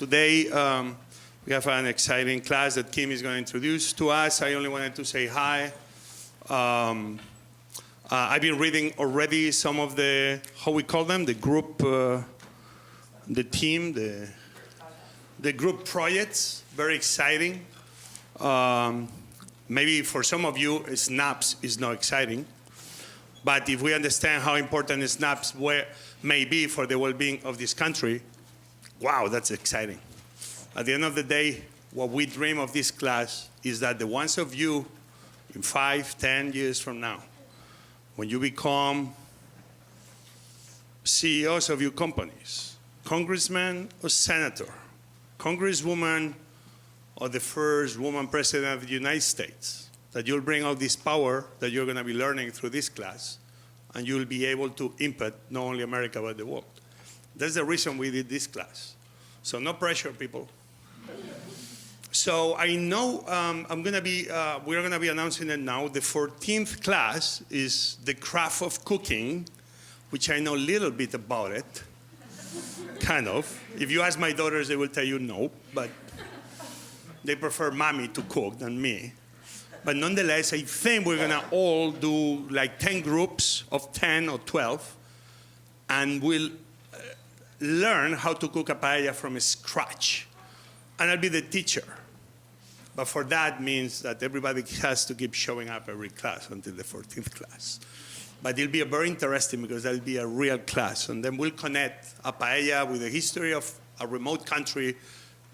Today, we have an exciting class that Kim is going to introduce to us. I only wanted to say hi. I've been reading already some of the, how we call them, the group, the team, the group projects, very exciting. Maybe for some of you, SNAPs is not exciting. But if we understand how important SNAPs may be for the well-being of this country, wow, that's exciting. At the end of the day, what we dream of this class is that the ones of you in 5, 10 years from now, when you become CEOs of your companies, congressman or senator, congresswoman or the first woman president of the United States, that you'll bring out this power that you're going to be learning through this class, and you'll be able to impact not only America, but the world. That's the reason we did this class. So no pressure, people. So I know we're going to be announcing it now. The 14th class is the craft of cooking, which I know a little bit about it, kind of. If you ask my daughters, they will tell you no, but they prefer mommy to cook than me. But nonetheless, I think we're going to all do like 10 groups of 10 or 12, and we'll learn how to cook a paella from scratch. And I'll be the teacher. But for that means that everybody has to keep showing up every class until the 14th class. But it'll be very interesting because that'll be a real class. And then we'll connect a paella with the history of a remote country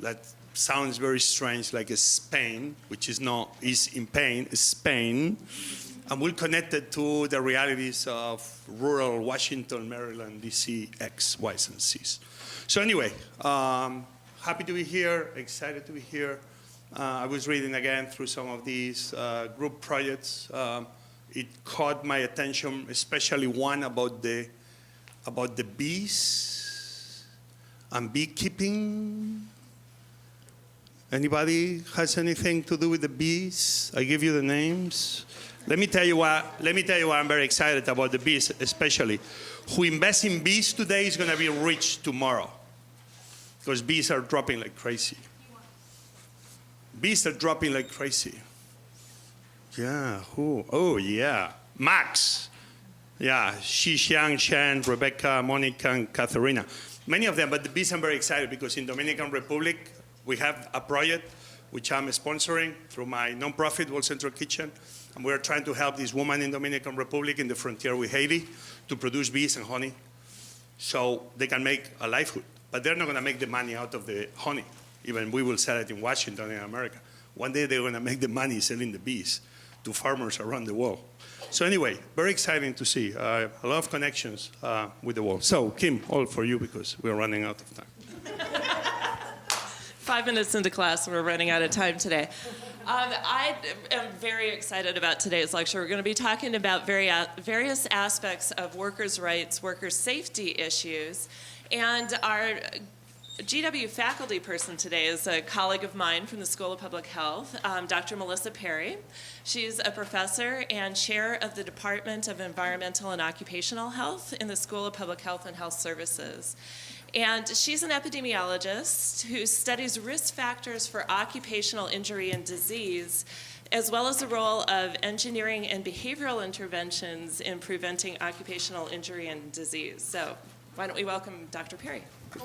that sounds very strange, like Spain, which is in pain, Spain. And we'll connect it to the realities of rural Washington, Maryland, DC, X, Y's, and Z's. So anyway, happy to be here, excited to be here. I was reading again through some of these group projects. It caught my attention, especially one about the bees and beekeeping. Anybody has anything to do with the bees? I give you the names. Let me tell you why I'm very excited about the bees, especially. Who invests in bees today is going to be rich tomorrow, because bees are dropping like crazy. Bees are dropping like crazy. Yeah, who? Oh, yeah. Max. Yeah, Xi, Xiang, Shen, Rebecca, Monica, and Katharina. Many of them, but the bees I'm very excited because in Dominican Republic, we have a project which I'm sponsoring through my nonprofit, World Central Kitchen. And we're trying to help this woman in Dominican Republic in the frontier with Haiti to produce bees and honey so they can make a livelihood. But they're not going to make the money out of the honey. Even we will sell it in Washington, in America. One day they're going to make the money selling the bees to farmers around the world. So anyway, very exciting to see. A lot of connections with the world. So Kim, all for you because we're running out of time. 5 minutes into class, we're running out of time today. I am very excited about today's lecture. We're going to be talking about various aspects of workers' rights, workers' safety issues, and our GW faculty person today is a colleague of mine from the School of Public Health, Dr. Melissa Perry. She's a professor and chair of the Department of Environmental and Occupational Health in the School of Public Health and Health Services. And she's an epidemiologist who studies risk factors for occupational injury and disease, as well as the role of engineering and behavioral interventions in preventing occupational injury and disease. So why don't we welcome Dr. Perry?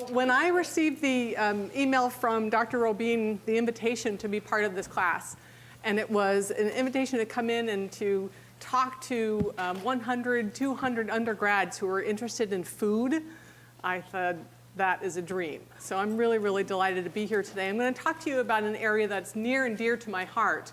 When I received the email from Dr. Robin, the invitation to be part of this class, and it was an invitation to come in and to talk to 100, 200 undergrads who were interested in food, I thought that is a dream. So I'm really, really delighted to be here today. I'm going to talk to you about an area that's near and dear to my heart.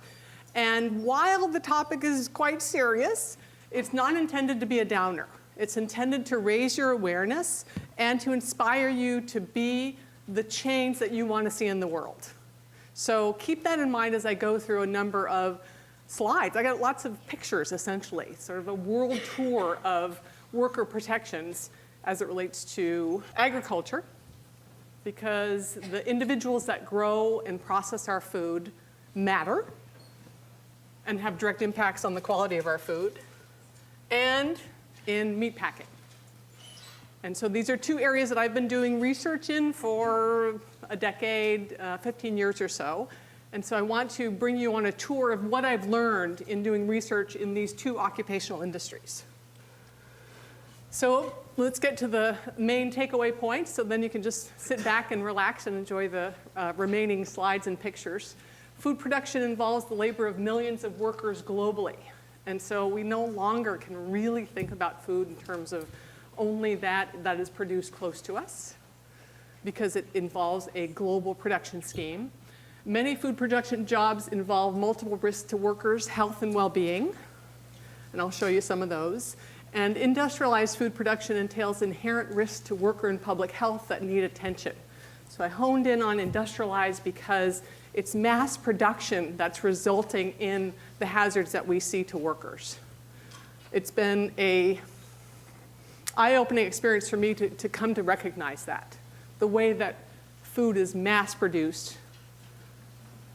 And while the topic is quite serious, it's not intended to be a downer. It's intended to raise your awareness and to inspire you to be the change that you want to see in the world. So keep that in mind as I go through a number of slides. I got lots of pictures, essentially, sort of a world tour of worker protections as it relates to agriculture, because the individuals that grow and process our food matter and have direct impacts on the quality of our food, and in meat packing. And so these are two areas that I've been doing research in for a decade, 15 years or so. And so I want to bring you on a tour of what I've learned in doing research in these two occupational industries. So let's get to the main takeaway points, so then you can just sit back and relax and enjoy the remaining slides and pictures. Food production involves the labor of millions of workers globally. And so we no longer can really think about food in terms of only that is produced close to us, because it involves a global production scheme. Many food production jobs involve multiple risks to workers' health and well-being, and I'll show you some of those. And industrialized food production entails inherent risks to worker and public health that need attention. So I honed in on industrialized because it's mass production that's resulting in the hazards that we see to workers. It's been an eye-opening experience for me to come to recognize that, the way that food is mass produced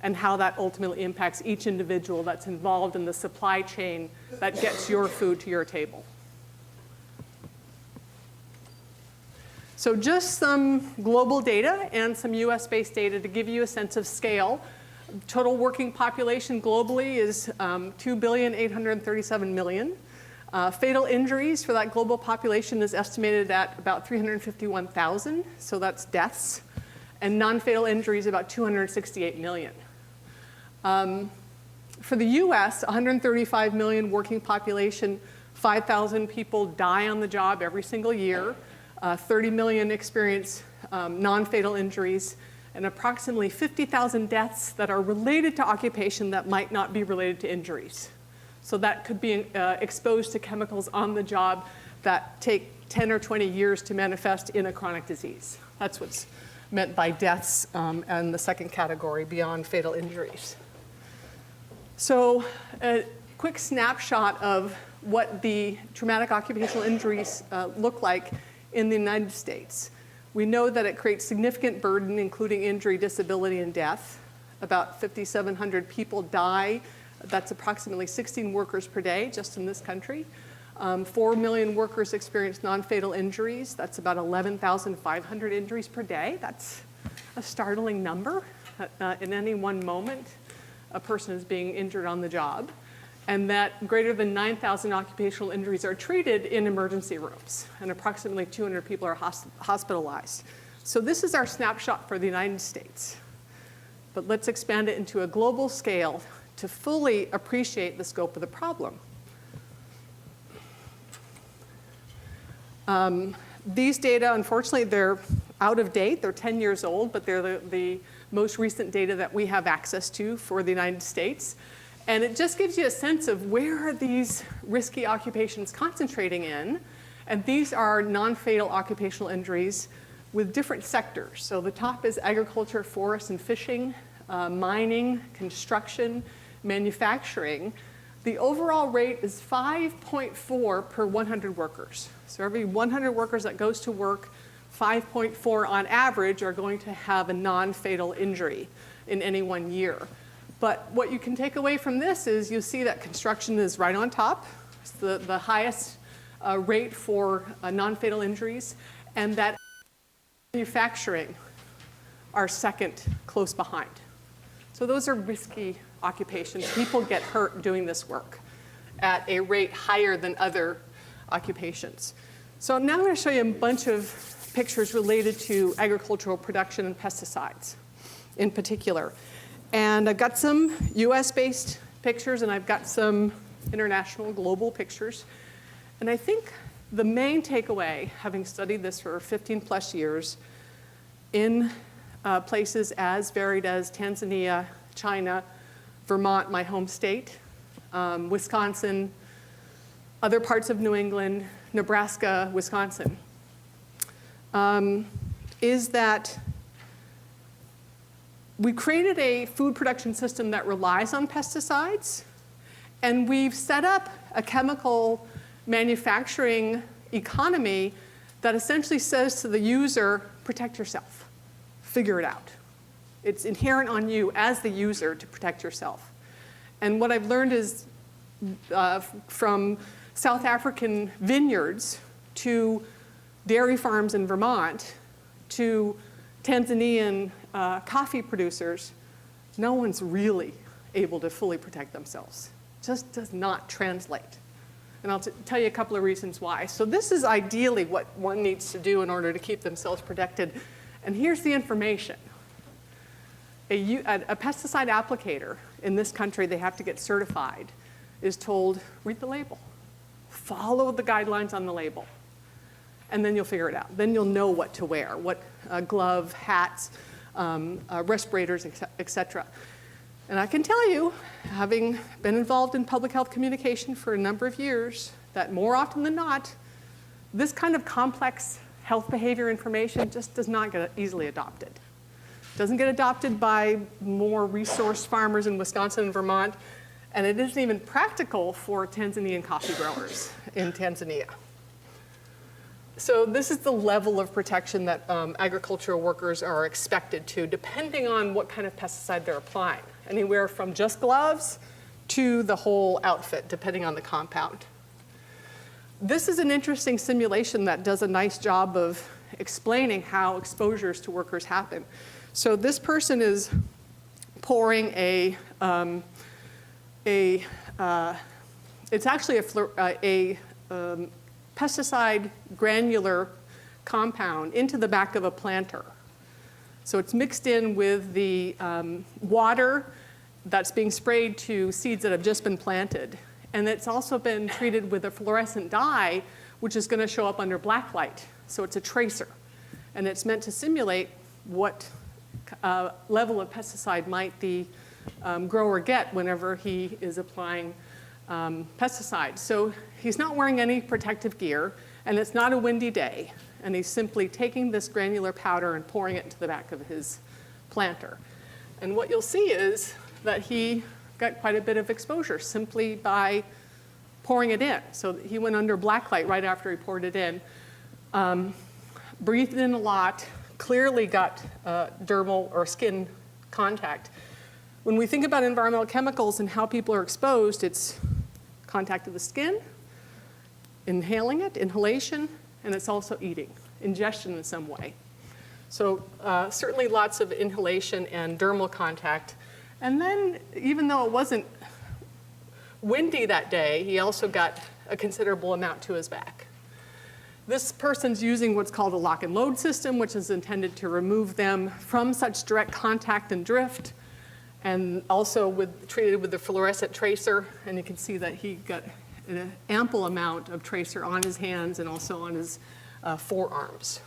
and how that ultimately impacts each individual that's involved in the supply chain that gets your food to your table. So just some global data and some US-based data to give you a sense of scale. Total working population globally is 2,837,000,000. Fatal injuries for that global population is estimated at about 351,000, so that's deaths. And non-fatal injuries about 268 million. For the US, 135 million working population, 5,000 people die on the job every single year. 30 million experience non-fatal injuries, and approximately 50,000 deaths that are related to occupation that might not be related to injuries. So that could be exposed to chemicals on the job that take 10 or 20 years to manifest in a chronic disease. That's what's meant by deaths and the second category, beyond fatal injuries. So a quick snapshot of what the traumatic occupational injuries look like in the United States. We know that it creates significant burden, including injury, disability, and death. About 5,700 people die. That's approximately 16 workers per day just in this country. 4 million workers experience non-fatal injuries. That's about 11,500 injuries per day. That's a startling number. In any one moment, a person is being injured on the job. And that greater than 9,000 occupational injuries are treated in emergency rooms, and approximately 200 people are hospitalized. So this is our snapshot for the United States. But let's expand it into a global scale to fully appreciate the scope of the problem. These data, unfortunately, they're out of date. They're 10 years old, but they're the most recent data that we have access to for the United States. And it just gives you a sense of where are these risky occupations concentrating in. And these are non-fatal occupational injuries with different sectors. So the top is agriculture, forest, and fishing, mining, construction, manufacturing. The overall rate is 5.4 per 100 workers. So every 100 workers that goes to work, 5.4 on average are going to have a non-fatal injury in any one year. But what you can take away from this is you see that construction is right on top. It's the highest rate for non-fatal injuries, and that manufacturing are second close behind. So those are risky occupations. People get hurt doing this work at a rate higher than other occupations. So now I'm going to show you a bunch of pictures related to agricultural production and pesticides in particular. And I've got some US-based pictures, and I've got some international, global pictures. And I think the main takeaway, having studied this for 15 plus years in places as varied as Tanzania, China, Vermont, my home state, Wisconsin, other parts of New England, Nebraska, Wisconsin, is that we created a food production system that relies on pesticides, and we've set up a chemical manufacturing economy that essentially says to the user, protect yourself, figure it out. It's inherent on you as the user to protect yourself. And what I've learned is from South African vineyards to dairy farms in Vermont to Tanzanian coffee producers, no one's really able to fully protect themselves. Just does not translate. And I'll tell you a couple of reasons why. So this is ideally what one needs to do in order to keep themselves protected. And here's the information. A pesticide applicator in this country, they have to get certified, is told, read the label. Follow the guidelines on the label. And then you'll figure it out. Then you'll know what to wear, what glove, hats, respirators, et cetera. And I can tell you, having been involved in public health communication for a number of years, that more often than not, this kind of complex health behavior information just does not get easily adopted. Doesn't get adopted by more resourced farmers in Wisconsin and Vermont, and it isn't even practical for Tanzanian coffee growers in Tanzania. So this is the level of protection that agricultural workers are expected to, depending on what kind of pesticide they're applying. Anywhere from just gloves to the whole outfit, depending on the compound. This is an interesting simulation that does a nice job of explaining how exposures to workers happen. So this person is pouring it's actually a pesticide granular compound into the back of a planter. So it's mixed in with the water that's being sprayed to seeds that have just been planted. And it's also been treated with a fluorescent dye, which is going to show up under black light. So it's a tracer. And it's meant to simulate what level of pesticide might the grower get whenever he is applying pesticides. So he's not wearing any protective gear, and it's not a windy day. And he's simply taking this granular powder and pouring it into the back of his planter. And what you'll see is that he got quite a bit of exposure simply by pouring it in. So he went under black light right after he poured it in, breathed in a lot, clearly got dermal or skin contact. When we think about environmental chemicals and how people are exposed, it's contact of the skin, inhaling it, inhalation, and it's also eating, ingestion in some way. So certainly lots of inhalation and dermal contact. And then, even though it wasn't windy that day, he also got a considerable amount to his back. This person's using what's called a lock and load system, which is intended to remove them from such direct contact and drift, and also treated with the fluorescent tracer. And you can see that he got an ample amount of tracer on his hands and also on his forearms.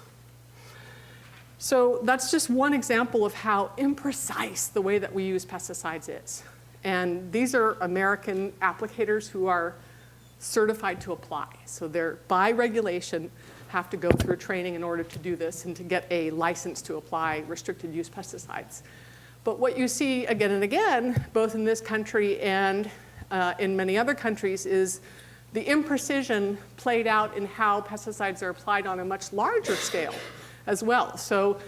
So that's just one example of how imprecise the way that we use pesticides is. And these are American applicators who are certified to apply. So they're, by regulation, have to go through training in order to do this and to get a license to apply restricted use pesticides. But what you see again and again, both in this country and in many other countries, is the imprecision played out in how pesticides are applied on a much larger scale as well. So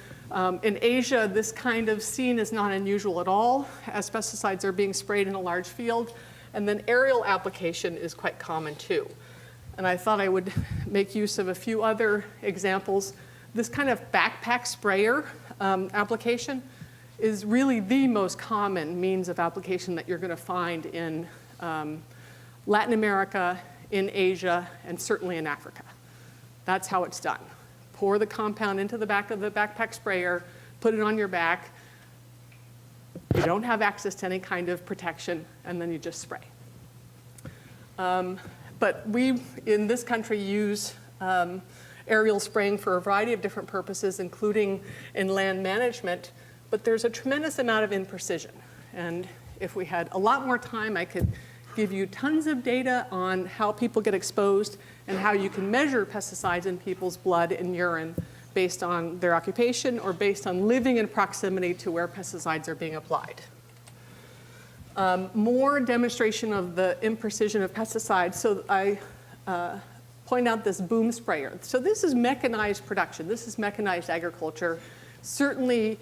in Asia, this kind of scene is not unusual at all, as pesticides are being sprayed in a large field. And then aerial application is quite common too. And I thought I would make use of a few other examples. This kind of backpack sprayer application is really the most common means of application that you're going to find in Latin America, in Asia, and certainly in Africa. That's how it's done. Pour the compound into the back of the backpack sprayer, put it on your back. You don't have access to any kind of protection, and then you just spray. But we, in this country, use aerial spraying for a variety of different purposes, including in land management. But there's a tremendous amount of imprecision. And if we had a lot more time, I could give you tons of data on how people get exposed and how you can measure pesticides in people's blood and urine based on their occupation or based on living in proximity to where pesticides are being applied. More demonstration of the imprecision of pesticides. So I point out this boom sprayer. So this is mechanized production. This is mechanized agriculture. Certainly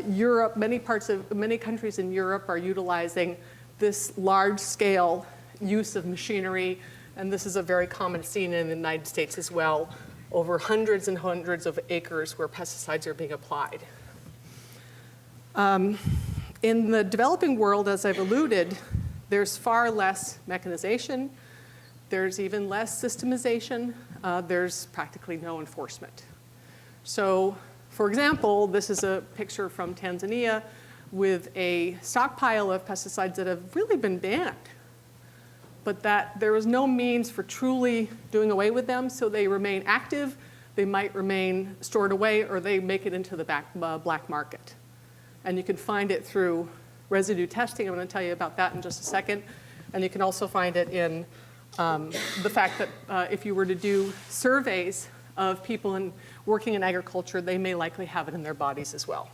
Europe, many countries in Europe are utilizing this large-scale use of machinery, and this is a very common scene in the United States as well. over hundreds and hundreds of acres where pesticides are being applied. In the developing world, as I've alluded, there's far less mechanization. There's even less systemization. There's practically no enforcement. So, for example, this is a picture from Tanzania with a stockpile of pesticides that have really been banned, but that there is no means for truly doing away with them, so they remain active, they might remain stored away, or they make it into the black market. And you can find it through residue testing. I'm going to tell you about that in just a second. And you can also find it in the fact that if you were to do surveys of people working in agriculture, they may likely have it in their bodies as well.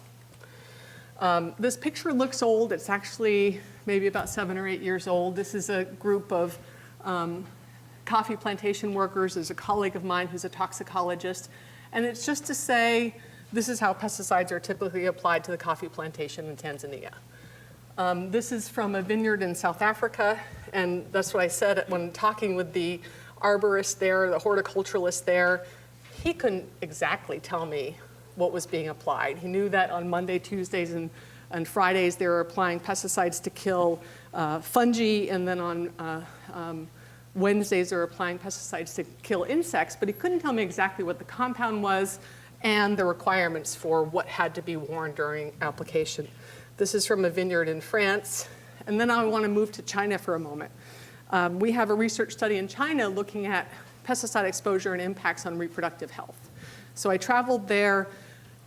This picture looks old. It's actually maybe about 7 or 8 years old. This is a group of coffee plantation workers. There's a colleague of mine who's a toxicologist. And it's just to say, this is how pesticides are typically applied to the coffee plantation in Tanzania. This is from a vineyard in South Africa, and that's what I said when talking with the arborist there, the horticulturalist there. He couldn't exactly tell me what was being applied. He knew that on Monday, Tuesdays, and Fridays they were applying pesticides to kill fungi, and then on Wednesdays they were applying pesticides to kill insects, but he couldn't tell me exactly what the compound was and the requirements for what had to be worn during application. This is from a vineyard in France. And then I want to move to China for a moment. We have a research study in China looking at pesticide exposure and impacts on reproductive health. So I traveled there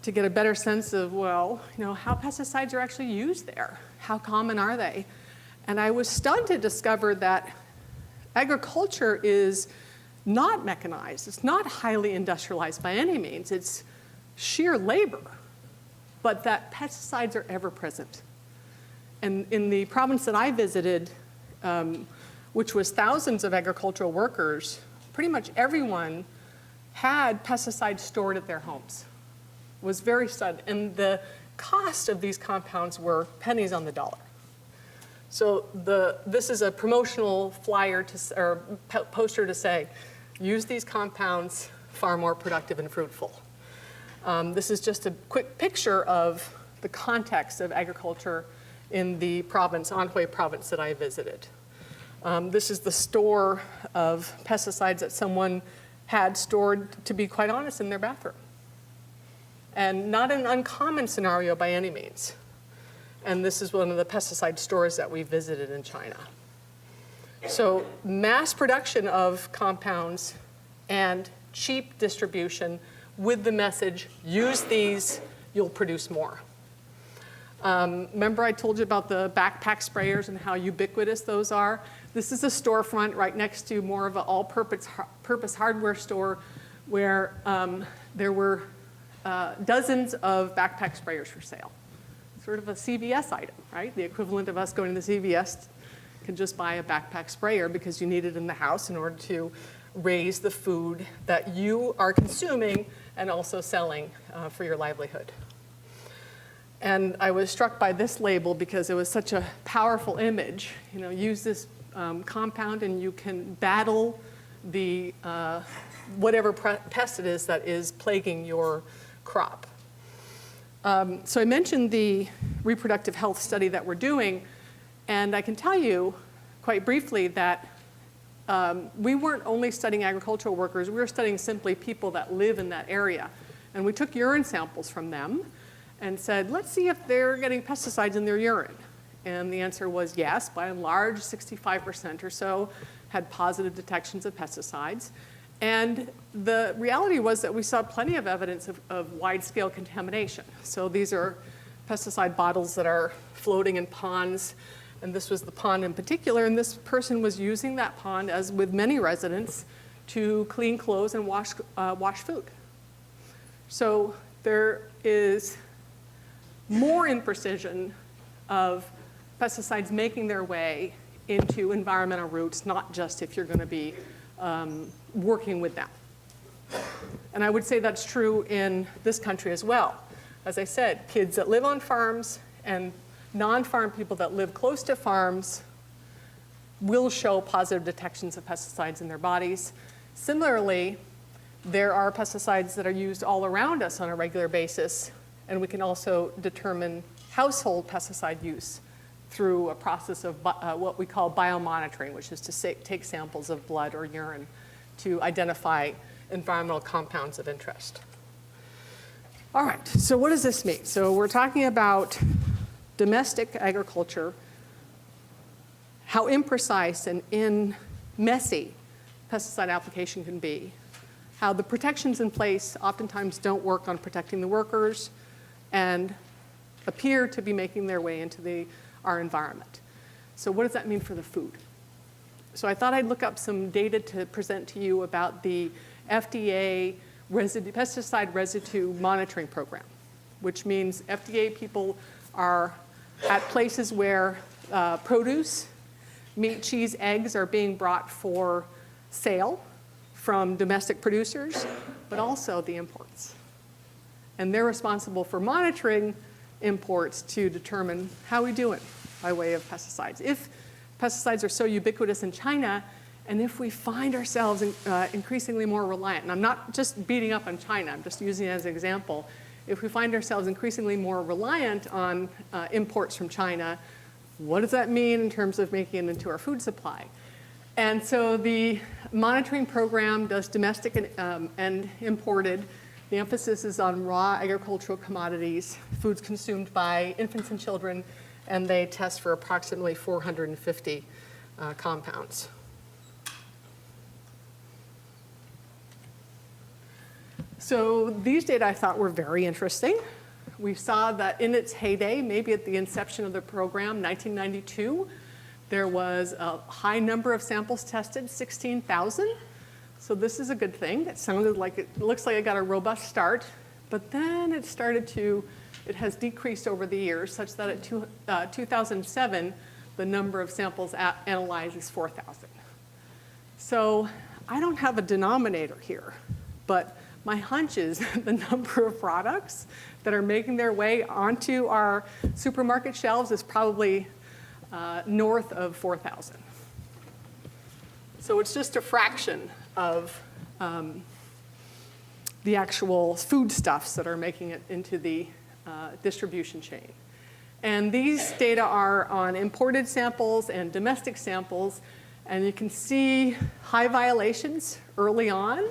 to get a better sense of, well, how pesticides are actually used there. How common are they? And I was stunned to discover that agriculture is not mechanized. It's not highly industrialized by any means. It's sheer labor, but that pesticides are ever present. And in the province that I visited, which was thousands of agricultural workers, pretty much everyone had pesticides stored at their homes. It was very sudden. And the cost of these compounds were pennies on the dollar. So this is a promotional flyer or poster to say, use these compounds, far more productive and fruitful. This is just a quick picture of the context of agriculture in the province, Anhui province that I visited. This is the store of pesticides that someone had stored, to be quite honest, in their bathroom. And not an uncommon scenario by any means. And this is one of the pesticide stores that we visited in China. So mass production of compounds and cheap distribution with the message, use these, you'll produce more. Remember I told you about the backpack sprayers and how ubiquitous those are? This is a storefront right next to more of an all-purpose hardware store where there were dozens of backpack sprayers for sale. Sort of a CVS item, right? The equivalent of us going to the CVS can just buy a backpack sprayer because you need it in the house in order to raise the food that you are consuming and also selling for your livelihood. And I was struck by this label because it was such a powerful image. Use this compound and you can battle the whatever pest it is that is plaguing your crop. So I mentioned the reproductive health study that we're doing, and I can tell you quite briefly that we weren't only studying agricultural workers, we were studying simply people that live in that area. And we took urine samples from them and said, let's see if they're getting pesticides in their urine. And the answer was yes, by and large, 65% or so had positive detections of pesticides. And the reality was that we saw plenty of evidence of wide-scale contamination. So these are pesticide bottles that are floating in ponds, and this was the pond in particular, and this person was using that pond, as with many residents, to clean clothes and wash food. So there is more imprecision of pesticides making their way into environmental routes, not just if you're going to be working with them. And I would say that's true in this country as well. As I said, kids that live on farms and non-farm people that live close to farms will show positive detections of pesticides in their bodies. Similarly, there are pesticides that are used all around us on a regular basis, and we can also determine household pesticide use through a process of what we call biomonitoring, which is to take samples of blood or urine to identify environmental compounds of interest. All right, so what does this mean? So we're talking about domestic agriculture, how imprecise and messy pesticide application can be, how the protections in place oftentimes don't work on protecting the workers and appear to be making their way into our environment. So what does that mean for the food? So I thought I'd look up some data to present to you about the FDA pesticide residue monitoring program, which means FDA people are at places where produce, meat, cheese, eggs are being brought for sale from domestic producers, but also the imports. And they're responsible for monitoring imports to determine how we do it by way of pesticides. If pesticides are so ubiquitous in China, and if we find ourselves increasingly more reliant, and I'm not just beating up on China, I'm just using it as an example, if we find ourselves increasingly more reliant on imports from China, what does that mean in terms of making it into our food supply? And so the monitoring program does domestic and imported. The emphasis is on raw agricultural commodities, foods consumed by infants and children, and they test for approximately 450 compounds. So these data I thought were very interesting. We saw that in its heyday, maybe at the inception of the program, 1992, there was a high number of samples tested, 16,000. So this is a good thing. It looks like it got a robust start, but then it has decreased over the years such that at 2007, the number of samples analyzed is 4,000. So I don't have a denominator here, but my hunch is the number of products that are making their way onto our supermarket shelves is probably north of 4,000. So it's just a fraction of the actual foodstuffs that are making it into the distribution chain. And these data are on imported samples and domestic samples, and you can see high violations early on,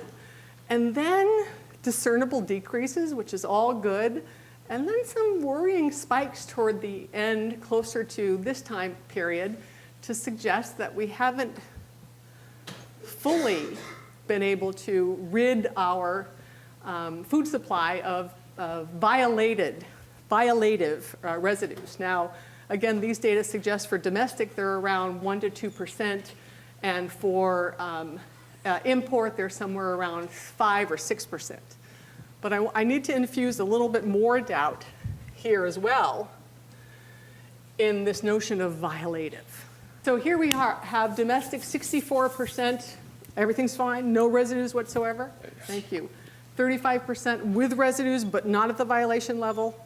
and then discernible decreases, which is all good, and then some worrying spikes toward the end, closer to this time period, to suggest that we haven't fully been able to rid our food supply of violative residues. Now, again, these data suggest for domestic they're around 1% to 2%, and for import they're somewhere around 5 or 6%. But I need to infuse a little bit more doubt here as well in this notion of violative. So here we have domestic 64%, everything's fine, no residues whatsoever. Thank you. 35% with residues, but not at the violation level,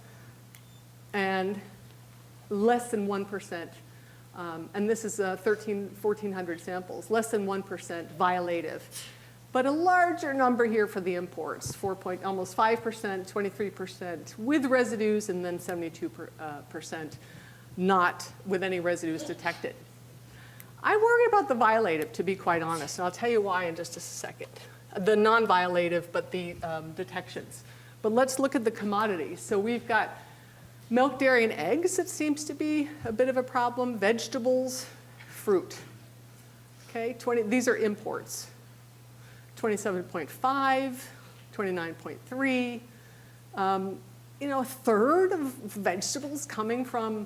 and less than 1%. And this is 1,400 samples, less than 1% violative. But a larger number here for the imports, almost 5%, 23% with residues, and then 72% not with any residues detected. I worry about the violative, to be quite honest, and I'll tell you why in just a second. The non-violative, but the detections. But let's look at the commodities. So we've got milk, dairy, and eggs. It seems to be a bit of a problem. Vegetables, fruit. Okay, these are imports. 27.5, 29.3. A third of vegetables coming from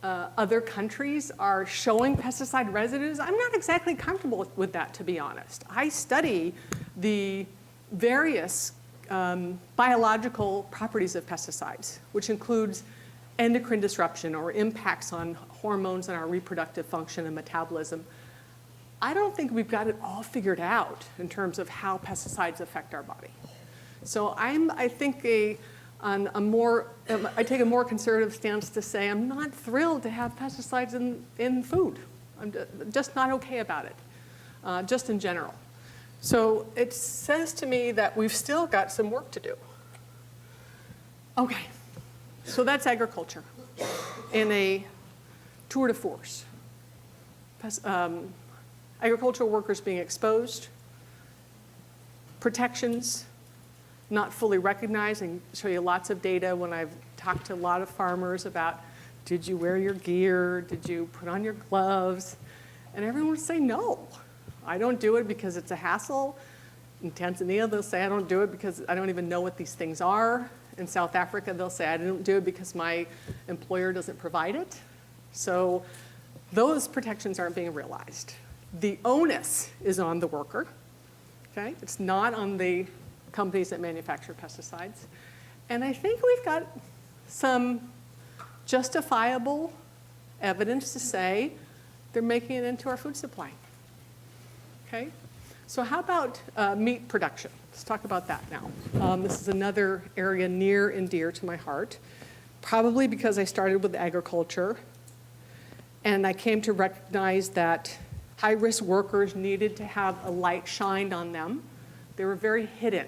other countries are showing pesticide residues. I'm not exactly comfortable with that, to be honest. I study the various biological properties of pesticides, which includes endocrine disruption or impacts on hormones and our reproductive function and metabolism. I don't think we've got it all figured out in terms of how pesticides affect our body. So I take a more conservative stance to say I'm not thrilled to have pesticides in food. I'm just not okay about it, just in general. So it says to me that we've still got some work to do. Okay, so that's agriculture in a tour de force. Agricultural workers being exposed, protections not fully recognized. I can show you lots of data when I've talked to a lot of farmers about, did you wear your gear? Did you put on your gloves? And everyone would say, no, I don't do it because it's a hassle. In Tanzania, they'll say, I don't do it because I don't even know what these things are. In South Africa, they'll say, I don't do it because my employer doesn't provide it. So those protections aren't being realized. The onus is on the worker, okay? It's not on the companies that manufacture pesticides. And I think we've got some justifiable evidence to say they're making it into our food supply, okay? So how about meat production? Let's talk about that now. This is another area near and dear to my heart, probably because I started with agriculture, and I came to recognize that high-risk workers needed to have a light shined on them. They were very hidden.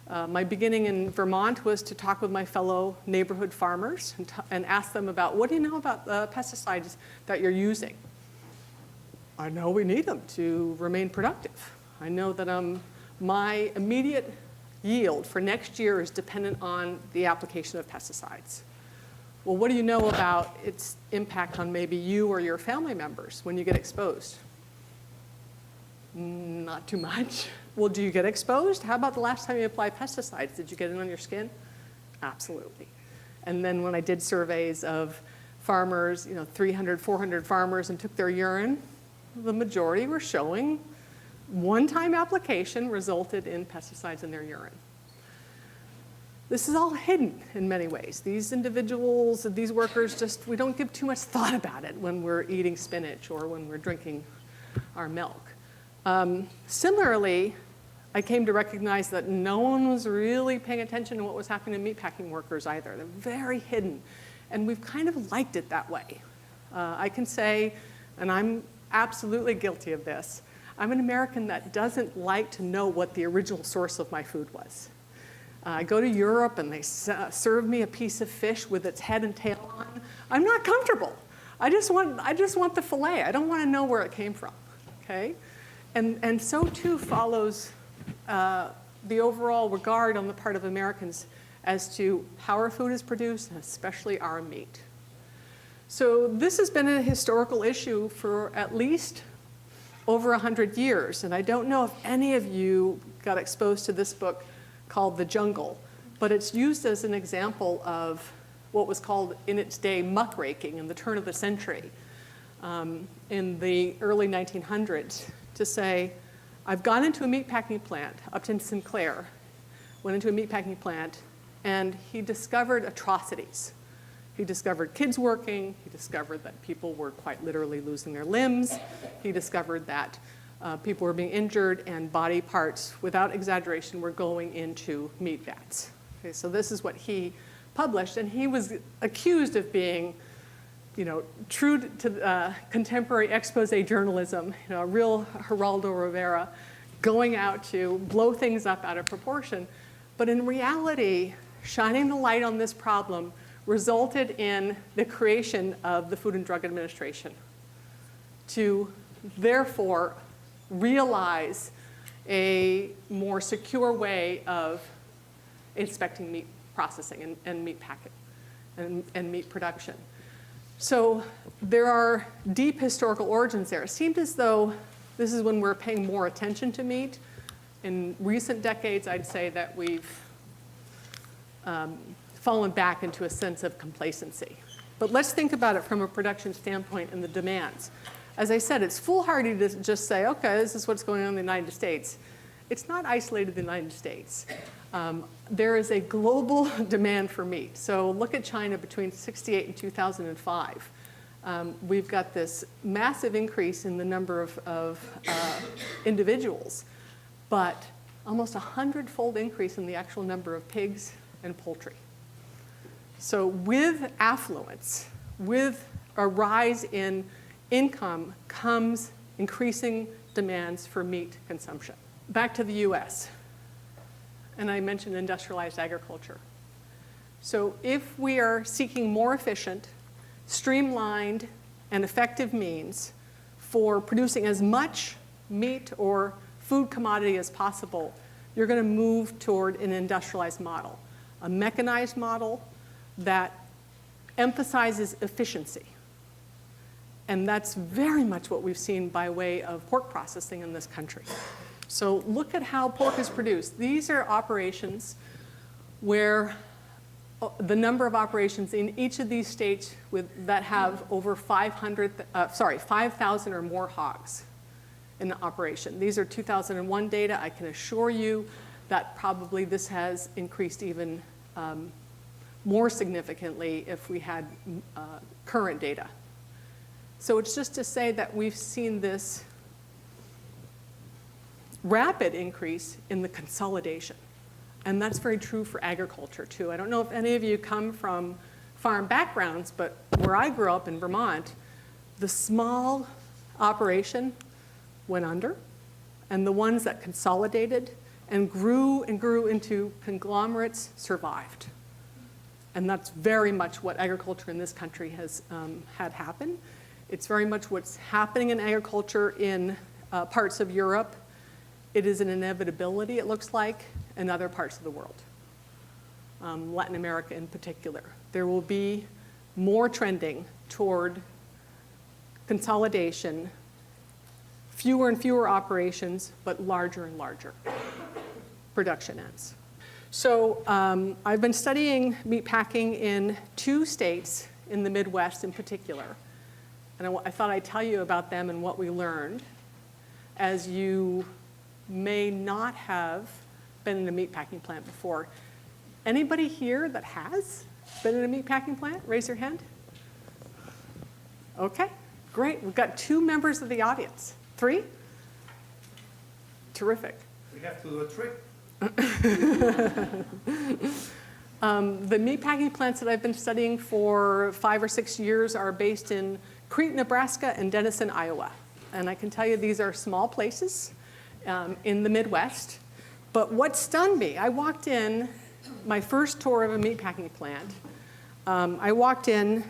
My beginning in Vermont was to talk with my fellow neighborhood farmers and ask them about, what do you know about the pesticides that you're using? I know we need them to remain productive. I know that my immediate yield for next year is dependent on the application of pesticides. Well, what do you know about its impact on maybe you or your family members when you get exposed? Not too much. Well, do you get exposed? How about the last time you applied pesticides? Did you get it on your skin? Absolutely. And then when I did surveys of farmers, 300, 400 farmers, and took their urine, the majority were showing one-time application resulted in pesticides in their urine. This is all hidden in many ways. These individuals, these workers, we don't give too much thought about it when we're eating spinach or when we're drinking our milk. Similarly, I came to recognize that no one was really paying attention to what was happening to meatpacking workers either. They're very hidden, and we've kind of liked it that way. I can say, and I'm absolutely guilty of this, I'm an American that doesn't like to know what the original source of my food was. I go to Europe and they serve me a piece of fish with its head and tail on. I'm not comfortable. I just want the fillet. I don't want to know where it came from, okay? And so too follows the overall regard on the part of Americans as to how our food is produced, and especially our meat. So this has been a historical issue for at least over 100 years, and I don't know if any of you got exposed to this book called The Jungle, but it's used as an example of what was called in its day muckraking in the turn of the century in the early 1900s to say, I've gone into a meatpacking plant, Upton Sinclair went into a meatpacking plant, and he discovered atrocities. He discovered kids working. He discovered that people were quite literally losing their limbs. He discovered that people were being injured and body parts, without exaggeration, were going into meat vats. Okay, so this is what he published, and he was accused of being, true to contemporary expose journalism, a real Geraldo Rivera, going out to blow things up out of proportion. But in reality, shining the light on this problem resulted in the creation of the Food and Drug Administration to therefore realize a more secure way of inspecting meat processing and meat packing and meat production. So there are deep historical origins there. It seemed as though this is when we're paying more attention to meat. In recent decades, I'd say that we've fallen back into a sense of complacency. But let's think about it from a production standpoint and the demands. As I said, it's foolhardy to just say, okay, this is what's going on in the United States. It's not isolated to the United States. There is a global demand for meat. So look at China between 1968 and 2005. We've got this massive increase in the number of individuals, but almost 100-fold increase in the actual number of pigs and poultry. So with affluence, with a rise in income comes increasing demands for meat consumption. back to the US, and I mentioned industrialized agriculture. So if we are seeking more efficient, streamlined, and effective means for producing as much meat or food commodity as possible, you're going to move toward an industrialized model, a mechanized model that emphasizes efficiency. And that's very much what we've seen by way of pork processing in this country. So look at how pork is produced. These are operations where the number of operations in each of these states that have over 5,000 or more hogs in operation. These are 2001 data. I can assure you that probably this has increased even more significantly if we had current data. So it's just to say that we've seen this rapid increase in the consolidation. And that's very true for agriculture, too. I don't know if any of you come from farm backgrounds, but where I grew up in Vermont, the small operation went under, and the ones that consolidated and grew into conglomerates survived. And that's very much what agriculture in this country has had happen. It's very much what's happening in agriculture in parts of Europe. It is an inevitability, it looks like, in other parts of the world, Latin America in particular. There will be more trending toward consolidation, fewer and fewer operations, but larger and larger production ends. So I've been studying meat packing in 2 states in the Midwest in particular. And I thought I'd tell you about them and what we learned, as you may not have been in a meat packing plant before. Anybody here that has been in a meat packing plant? Raise your hand. Okay, great. We've got 2 members of the audience. 3? Terrific. We have to do a trick. The meat packing plants that I've been studying for 5 or 6 years are based in Crete, Nebraska, and Denison, Iowa. And I can tell you these are small places in the Midwest. But what stunned me, I walked in, my first tour of a meatpacking plant, I walked in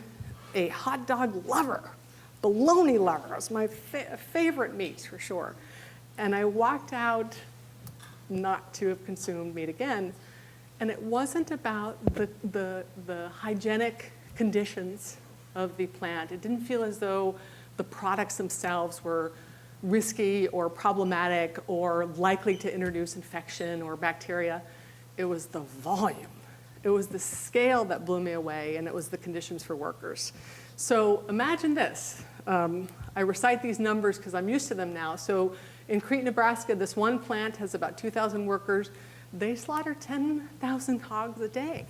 a hot dog lover, bologna lover. It was my favorite meat for sure. And I walked out not to have consumed meat again. And it wasn't about the hygienic conditions of the plant. It didn't feel as though the products themselves were risky or problematic or likely to introduce infection or bacteria. It was the volume. It was the scale that blew me away, and it was the conditions for workers. So imagine this. I recite these numbers because I'm used to them now. So in Crete, Nebraska, this one plant has about 2,000 workers. They slaughter 10,000 hogs a day.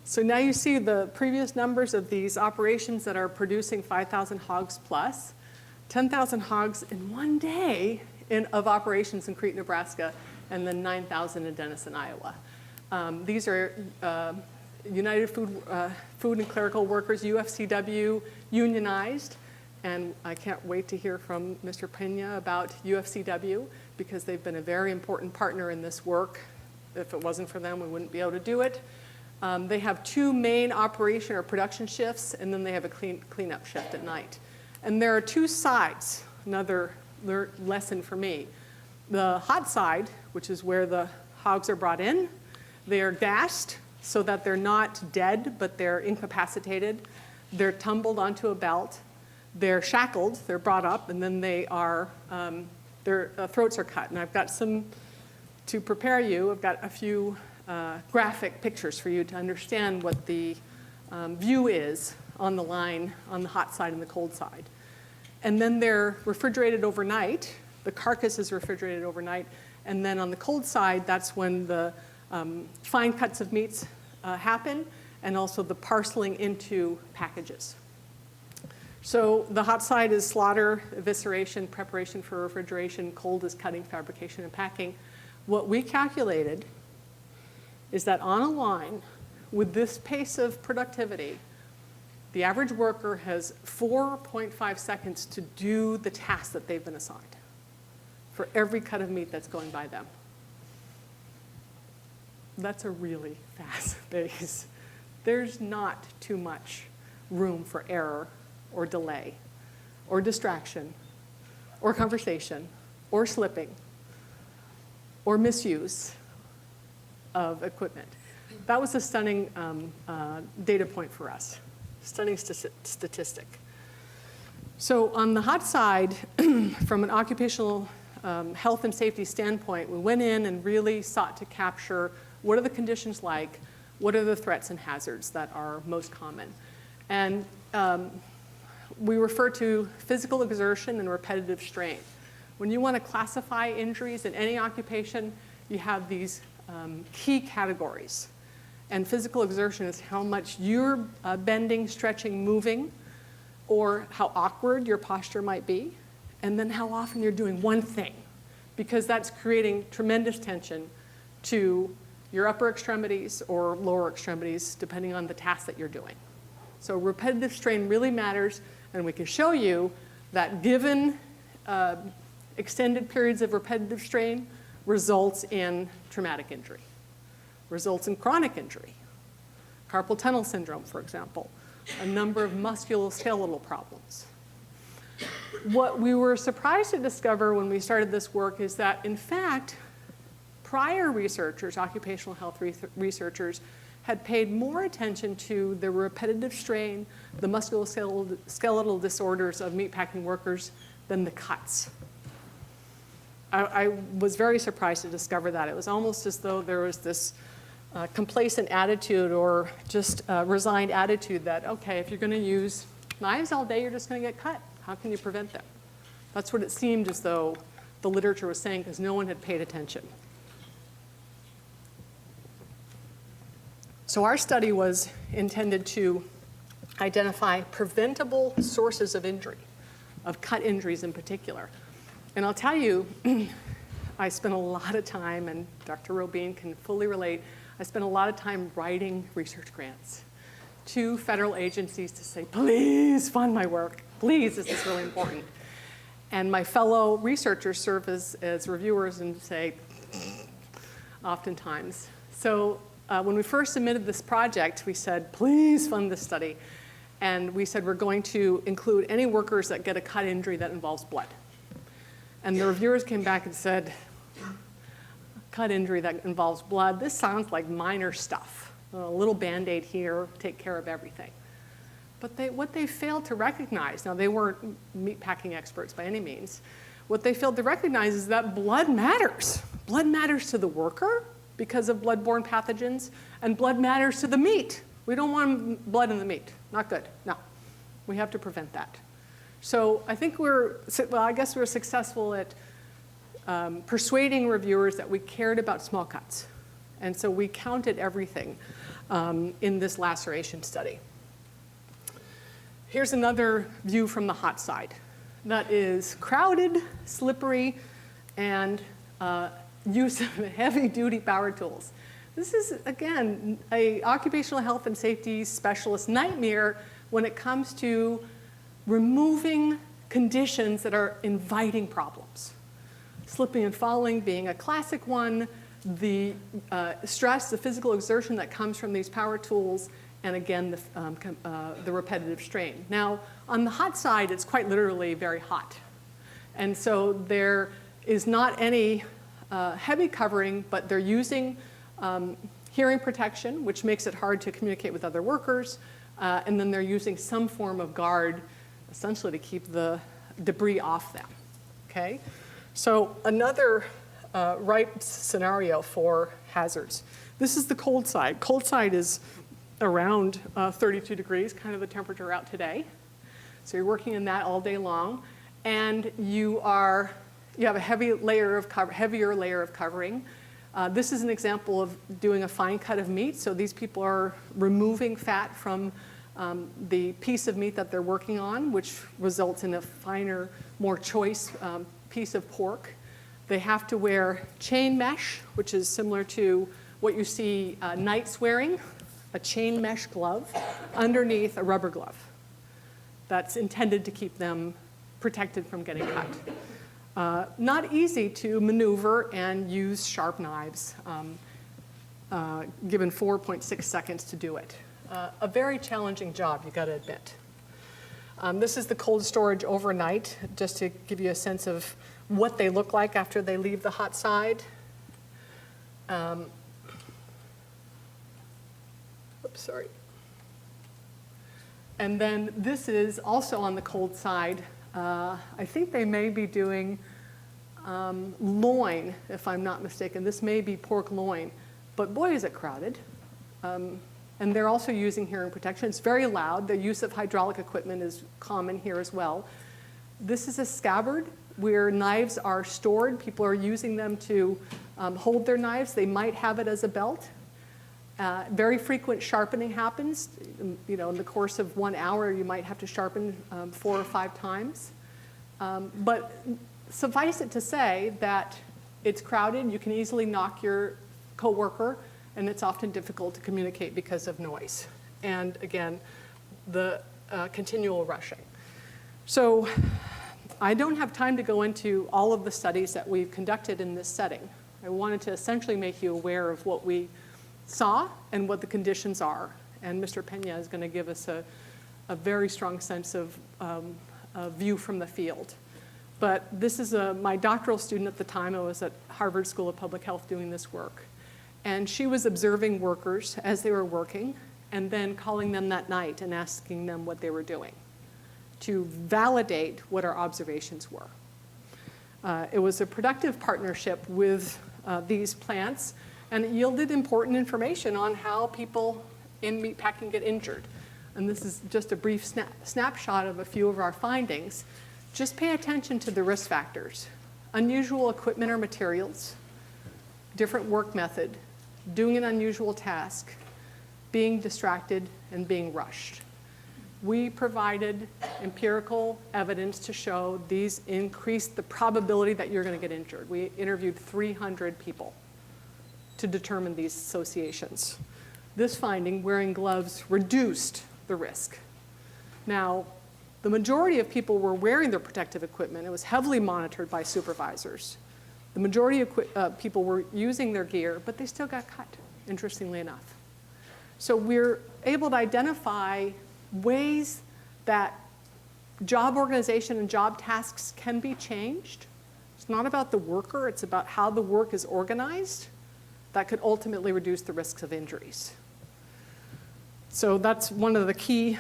So now you see the previous numbers of these operations that are producing 5,000 hogs plus. 10,000 hogs in one day of operations in Crete, Nebraska, and then 9,000 in Denison, Iowa. These are United Food and Clerical Workers, UFCW, unionized. And I can't wait to hear from Mr. Pena about UFCW because they've been a very important partner in this work. If it wasn't for them, we wouldn't be able to do it. They have 2 main operation or production shifts, and then they have a cleanup shift at night. And there are 2 sides, another lesson for me. The hot side, which is where the hogs are brought in, they are gassed so that they're not dead, but they're incapacitated. They're tumbled onto a belt. They're shackled, they're brought up, and then they are, their throats are cut. And I've got some, to prepare you, I've got a few graphic pictures for you to understand what the view is on the line on the hot side and the cold side. And then they're refrigerated overnight. The carcass is refrigerated overnight. And then on the cold side, that's when the fine cuts of meats happen, and also the parceling into packages. So the hot side is slaughter, evisceration, preparation for refrigeration. Cold is cutting, fabrication, and packing. What we calculated is that on a line with this pace of productivity, the average worker has 4.5 seconds to do the task that they've been assigned. for every cut of meat that's going by them. That's a really fast pace. There's not too much room for error or delay or distraction or conversation or slipping or misuse of equipment. That was a stunning data point for us, stunning statistic. So on the hot side, from an occupational health and safety standpoint, we went in and really sought to capture what are the conditions like, what are the threats and hazards that are most common. And we refer to physical exertion and repetitive strain. When you want to classify injuries in any occupation, you have these key categories. And physical exertion is how much you're bending, stretching, moving, or how awkward your posture might be, and then how often you're doing one thing, because that's creating tremendous tension to your upper extremities or lower extremities, depending on the task that you're doing. So repetitive strain really matters, and we can show you that given extended periods of repetitive strain results in traumatic injury, results in chronic injury, carpal tunnel syndrome, for example, a number of musculoskeletal problems. What we were surprised to discover when we started this work is that, in fact, prior researchers, occupational health researchers, had paid more attention to the repetitive strain, the musculoskeletal disorders of meatpacking workers than the cuts. I was very surprised to discover that. It was almost as though there was this complacent attitude or just resigned attitude that, okay, if you're going to use knives all day, you're just going to get cut. How can you prevent them? That's what it seemed as though the literature was saying, because no one had paid attention. So our study was intended to identify preventable sources of injury, of cut injuries in particular. And I'll tell you, I spent a lot of time, and Dr. Robin can fully relate, I spent a lot of time writing research grants to federal agencies to say, please fund my work. Please, this is really important. And my fellow researchers serve as reviewers and say, oftentimes. So when we first submitted this project, we said, please fund this study. And we said, we're going to include any workers that get a cut injury that involves blood. And the reviewers came back and said, cut injury that involves blood, this sounds like minor stuff. A little Band-Aid here, take care of everything. But what they failed to recognize, now they weren't meatpacking experts by any means, what they failed to recognize is that blood matters. Blood matters to the worker because of blood-borne pathogens, and blood matters to the meat. We don't want blood in the meat. Not good. No. We have to prevent that. So I think I guess we're successful at persuading reviewers that we cared about small cuts. And so we counted everything in this laceration study. Here's another view from the hot side. That is crowded, slippery, and use of heavy-duty power tools. This is, again, an occupational health and safety specialist nightmare when it comes to removing conditions that are inviting problems. Slipping and falling being a classic one, the stress, the physical exertion that comes from these power tools, and again, the repetitive strain. Now, on the hot side, it's quite literally very hot. And so there is not any heavy covering, but they're using hearing protection, which makes it hard to communicate with other workers, and then they're using some form of guard, essentially to keep the debris off them, okay? So another ripe scenario for hazards. This is the cold side. Cold side is around 32 degrees, kind of the temperature out today. So you're working in that all day long, and you have a heavier layer of covering. This is an example of doing a fine cut of meat. So these people are removing fat from the piece of meat that they're working on, which results in a finer, more choice piece of pork. They have to wear chain mesh, which is similar to what you see knights wearing, a chain mesh glove underneath a rubber glove. That's intended to keep them protected from getting cut. Not easy to maneuver and use sharp knives, given 4.6 seconds to do it. A very challenging job, you gotta admit. This is the cold storage overnight, just to give you a sense of what they look like after they leave the hot side. Oops, sorry. And then this is also on the cold side. I think they may be doing loin, if I'm not mistaken. This may be pork loin, but boy, is it crowded. And they're also using hearing protection. It's very loud. The use of hydraulic equipment is common here as well. This is a scabbard where knives are stored. People are using them to hold their knives. They might have it as a belt. Very frequent sharpening happens. You know, in the course of 1 hour, you might have to sharpen 4 or 5 times. But suffice it to say that it's crowded. You can easily knock your coworker, and it's often difficult to communicate because of noise. And again, the continual rushing. So I don't have time to go into all of the studies that we've conducted in this setting. I wanted to essentially make you aware of what we saw and what the conditions are. And Mr. Pena is going to give us a very strong sense of a view from the field. But this is my doctoral student at the time. I was at Harvard School of Public Health doing this work. And she was observing workers as they were working and then calling them that night and asking them what they were doing to validate what our observations were. It was a productive partnership with these plants, and it yielded important information on how people in meatpacking get injured. And this is just a brief snapshot of a few of our findings. Just pay attention to the risk factors: unusual equipment or materials, different work method, doing an unusual task, being distracted, and being rushed. We provided empirical evidence to show these increase the probability that you're going to get injured. We interviewed 300 people to determine these associations. This finding, wearing gloves, reduced the risk. Now, the majority of people were wearing their protective equipment. It was heavily monitored by supervisors. The majority of people were using their gear, but they still got cut, interestingly enough. So we're able to identify ways that job organization and job tasks can be changed. It's not about the worker, it's about how the work is organized that could ultimately reduce the risks of injuries. So that's one of the key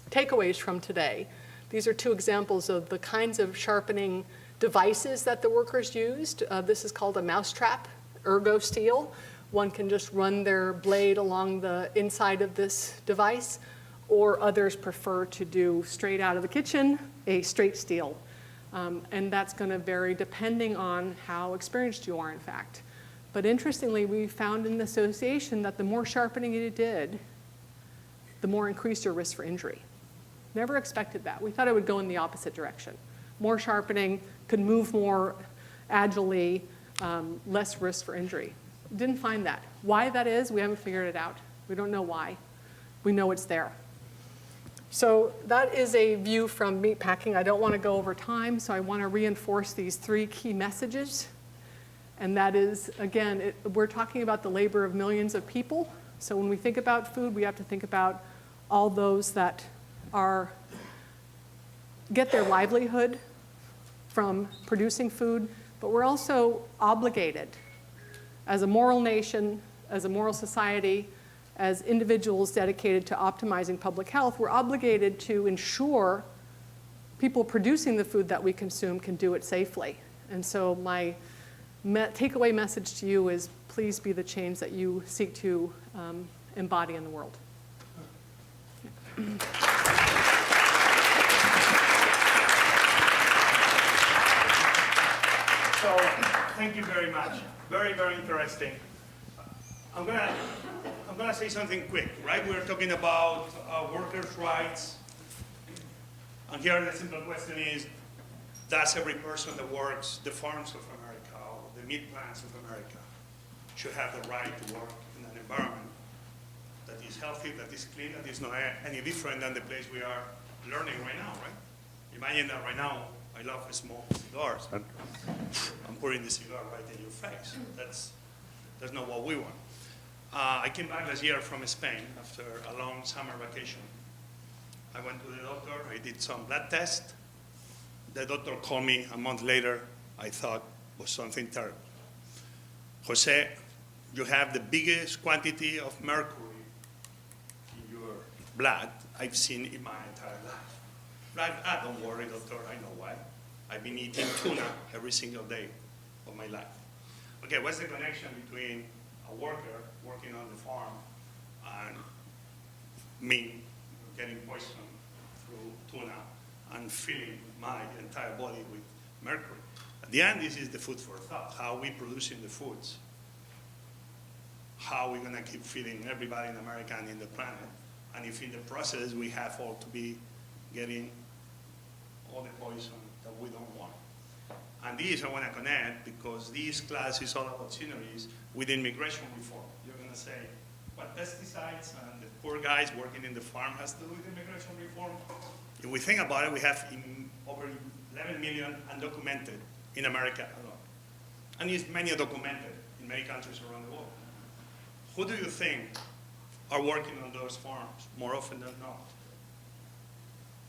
takeaways from today. These are 2 examples of the kinds of sharpening devices that the workers used. This is called a mousetrap, ergo steel. One can just run their blade along the inside of this device, or others prefer to do straight out of the kitchen, a straight steel. And that's going to vary depending on how experienced you are, in fact. But interestingly, we found in the association that the more sharpening you did, the more increased your risk for injury. Never expected that. We thought it would go in the opposite direction. More sharpening, could move more agilely, less risk for injury. Didn't find that. Why that is, we haven't figured it out. We don't know why. We know it's there. So that is a view from meatpacking. I don't want to go over time, so I want to reinforce these 3 key messages. And that is, again, we're talking about the labor of millions of people. So when we think about food, we have to think about all those that get their livelihood from producing food, but we're also obligated as a moral nation, as a moral society, as individuals dedicated to optimizing public health. We're obligated to ensure people producing the food that we consume can do it safely. And so my takeaway message to you is, please be the change that you seek to embody in the world. So, thank you very much. Very, very interesting. I'm gonna say something quick, right? We're talking about workers' rights. And here the simple question is, does every person that works the farms of America or the meat plants of America should have the right to work in an environment that is healthy, that is clean, that is not any different than the place we are learning right now, right? Imagine that right now I love smoke cigars, but I'm putting the cigar right in your face. That's not what we want. I came back last year from Spain after a long summer vacation. I went to the doctor, I did some blood tests. The doctor called me a month later, I thought was something terrible. Jose, you have the biggest quantity of mercury in your blood I've seen in my entire life. Don't worry, doctor, I know why. I've been eating tuna every single day of my life. Okay, what's the connection between a worker working on the farm and me getting poisoned through tuna and filling my entire body with mercury? At the end, this is the food for thought. How are we producing the foods? How are we going to keep feeding everybody in America and in the planet? And if in the process we have all to be getting all the poison that we don't want. And this I want to connect because this class is all about synergies with immigration reform. You're going to say, what pesticides and the poor guys working in the farm has to do with immigration reform? If we think about it, we have over 11 million undocumented in America alone. And it's many documented in many countries around the world. Who do you think are working on those farms more often than not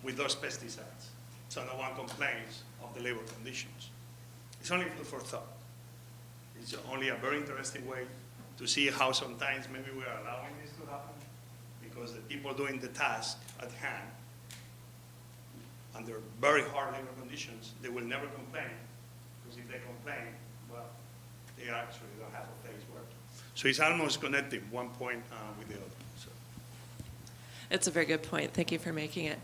with those pesticides? So no one complains of the labor conditions. It's only food for thought. It's only a very interesting way to see how sometimes maybe we are allowing this to happen because the people doing the task at hand under very hard labor conditions, they will never complain because if they complain, well, they actually don't have a place working. So it's almost connecting one point with the other. So. It's a very good point. Thank you for making it.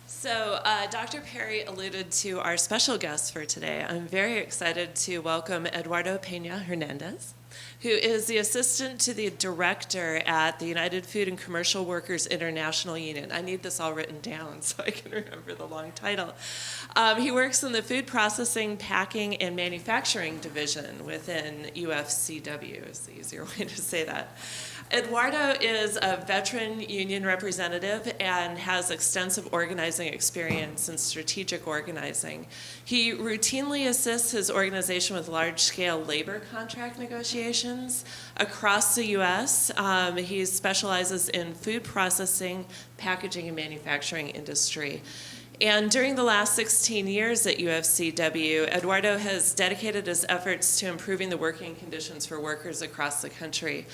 So Dr. Perry alluded to our special guest for today. I'm very excited to welcome Eduardo Pena Hernandez, who is the assistant to the director at the United Food and Commercial Workers International Union. I need this all written down so I can remember the long title. He works in the food processing, packing, and manufacturing division within UFCW, is the easier way to say that. Eduardo is a veteran union representative and has extensive organizing experience in strategic organizing. He routinely assists his organization with large-scale labor contract negotiations across the U.S. He specializes in food processing, packaging, and manufacturing industry. And during the last 16 years at UFCW, Eduardo has dedicated his efforts to improving the working conditions for workers across the country.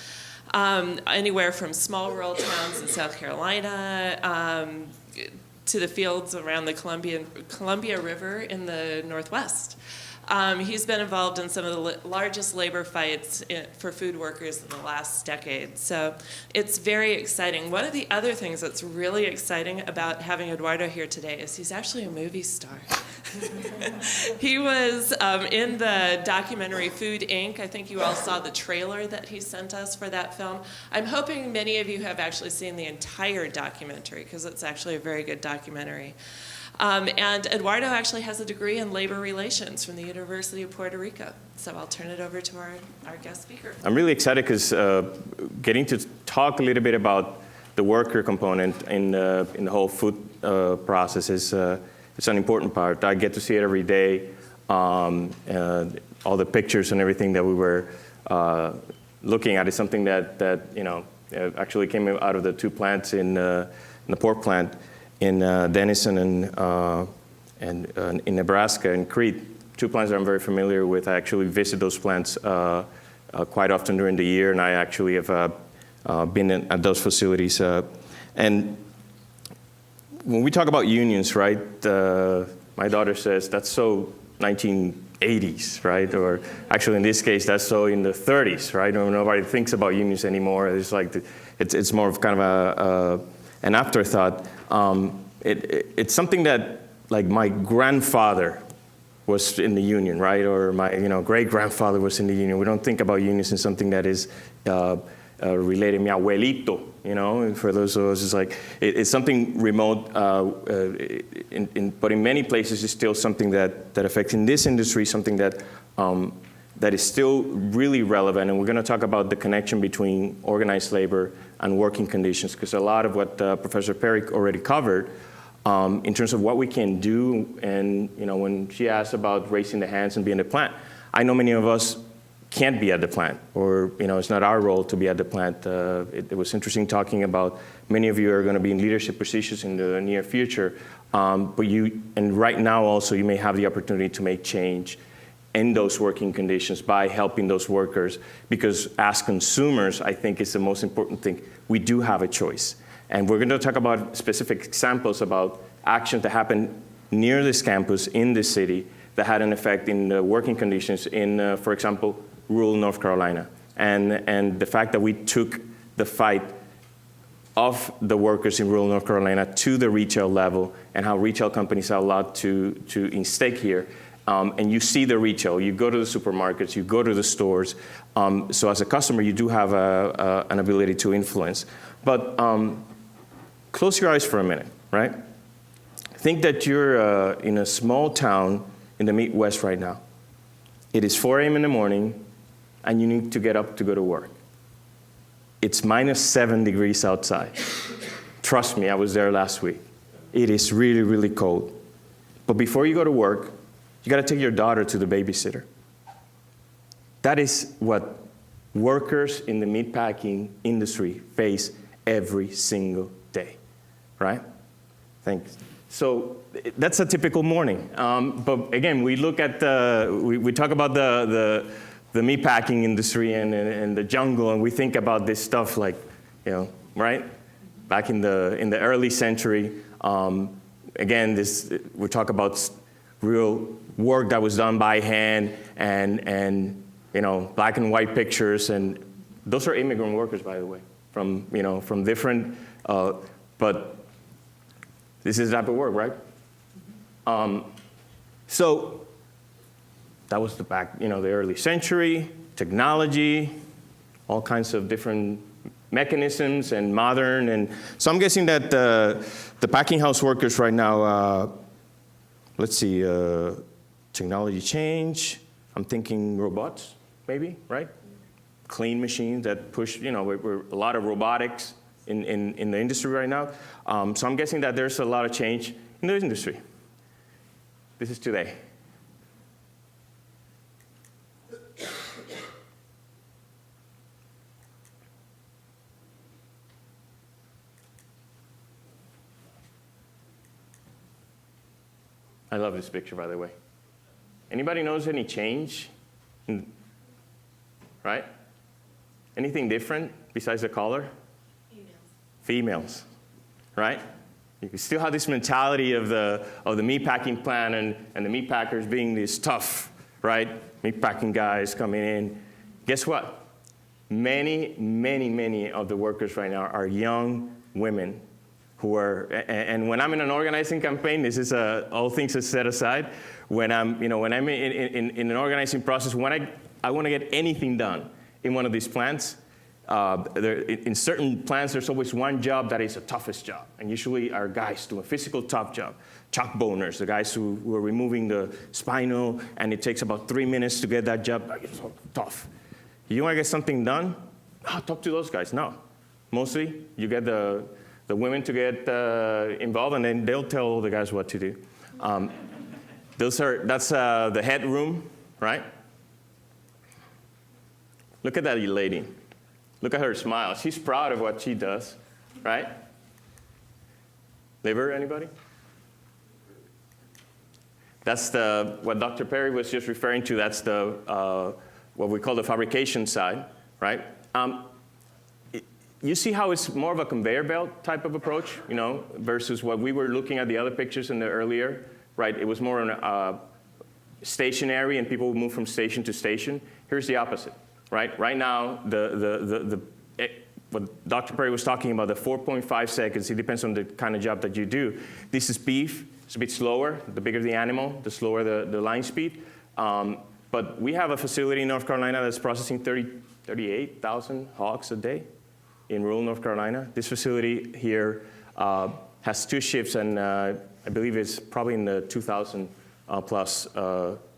Anywhere from small rural towns in South Carolina to the fields around the Columbia River in the Northwest. He's been involved in some of the largest labor fights for food workers in the last decade. So it's very exciting. One of the other things that's really exciting about having Eduardo here today is he's actually a movie star. He was in the documentary Food, Inc. I think you all saw the trailer that he sent us for that film. I'm hoping many of you have actually seen the entire documentary because it's actually a very good documentary. And Eduardo actually has a degree in labor relations from the University of Puerto Rico. So I'll turn it over to our guest speaker. I'm really excited because getting to talk a little bit about the worker component in the whole food process is it's an important part. I get to see it every day. All the pictures and everything that we were looking at is something that you know actually came out of the two plants in the pork plant in Denison and in Nebraska and Crete, two plants that I'm very familiar with. I actually visit those plants quite often during the year, and I actually have been at those facilities. And when we talk about unions, right, my daughter says that's so 1980s, right? Or actually in this case, that's so in the 30s, right? Nobody thinks about unions anymore. It's like it's more of kind of an afterthought. It's something that, like, my grandfather was in the union, right? Or my great-grandfather was in the union. We don't think about unions as something that is related. Mi abuelito, for those of us, it's like it's something remote. But in many places, it's still something that affects. In this industry, something that is still really relevant. And we're going to talk about the connection between organized labor and working conditions, because a lot of what Professor Perry already covered in terms of what we can do. And when she asked about raising the hands and being at the plant, I know many of us can't be at the plant, or it's not our role to be at the plant. It was interesting talking about many of you are going to be in leadership positions in the near future, and right now also you may have the opportunity to make change in those working conditions by helping those workers, because as consumers, I think it's the most important thing. We do have a choice. And we're going to talk about specific examples about actions that happened near this campus in this city that had an effect in the working conditions in, for example, rural North Carolina. And the fact that we took the fight of the workers in rural North Carolina to the retail level, and how retail companies are allowed to in-stake here. And you see the retail, you go to the supermarkets, you go to the stores. So as a customer, you do have an ability to influence. But close your eyes for a minute, right? Think that you're in a small town in the Midwest right now. It is 4 a.m. in the morning, and you need to get up to go to work. It's -7 degrees outside. Trust me, I was there last week. It is really, really cold. But before you go to work, you got to take your daughter to the babysitter. That is what workers in the meatpacking industry face every single day, right? Thanks. So that's a typical morning. But again, we look at we talk about the meatpacking industry and the jungle, and we think about this stuff like, right? Back in the early century. Again, we talk about real work that was done by hand, and black and white pictures, and those are immigrant workers, by the way, from different, but this is the type of work, right? So that was the early century, technology, all kinds of different mechanisms and modern, and so I'm guessing that the packing house workers right now, let's see, technology change. I'm thinking robots, maybe, right? Clean machines that push, we're a lot of robotics in the industry right now. So I'm guessing that there's a lot of change in the industry. This is today. I love this picture, by the way. Anybody knows any change? Right? Anything different besides the color? Females, right? You still have this mentality of the meatpacking plant and the meat packers being these tough, right? Meatpacking guys coming in. Guess what? Many, many, many of the workers right now are young women who are, and when I'm in an organizing campaign, this is all things are set aside. When I'm in an organizing process, when I want to get anything done in one of these plants, in certain plants, there's always one job that is the toughest job, and usually our guys do a physical tough job. Chalk boners, the guys who are removing the spinal, and it takes about 3 minutes to get that job. It's so tough. You want to get something done? Talk to those guys. No, mostly you get the women to get involved, and then they'll tell all the guys what to do. That's the head room, right? Look at that lady. Look at her smile. She's proud of what she does, right? Liver, anybody? That's what Dr. Perry was just referring to. That's what we call the fabrication side, right? You see how it's more of a conveyor belt type of approach, versus what we were looking at the other pictures in the earlier, right? It was more stationary, and people would move from station to station. Here's the opposite, right? Right now, what Dr. Perry was talking about, the 4.5 seconds, it depends on the kind of job that you do. This is beef. It's a bit slower. The bigger the animal, the slower the line speed. But we have a facility in North Carolina that's processing 38,000 hogs a day in rural North Carolina. This facility here has 2 shifts, and I believe it's probably in the 2,000 plus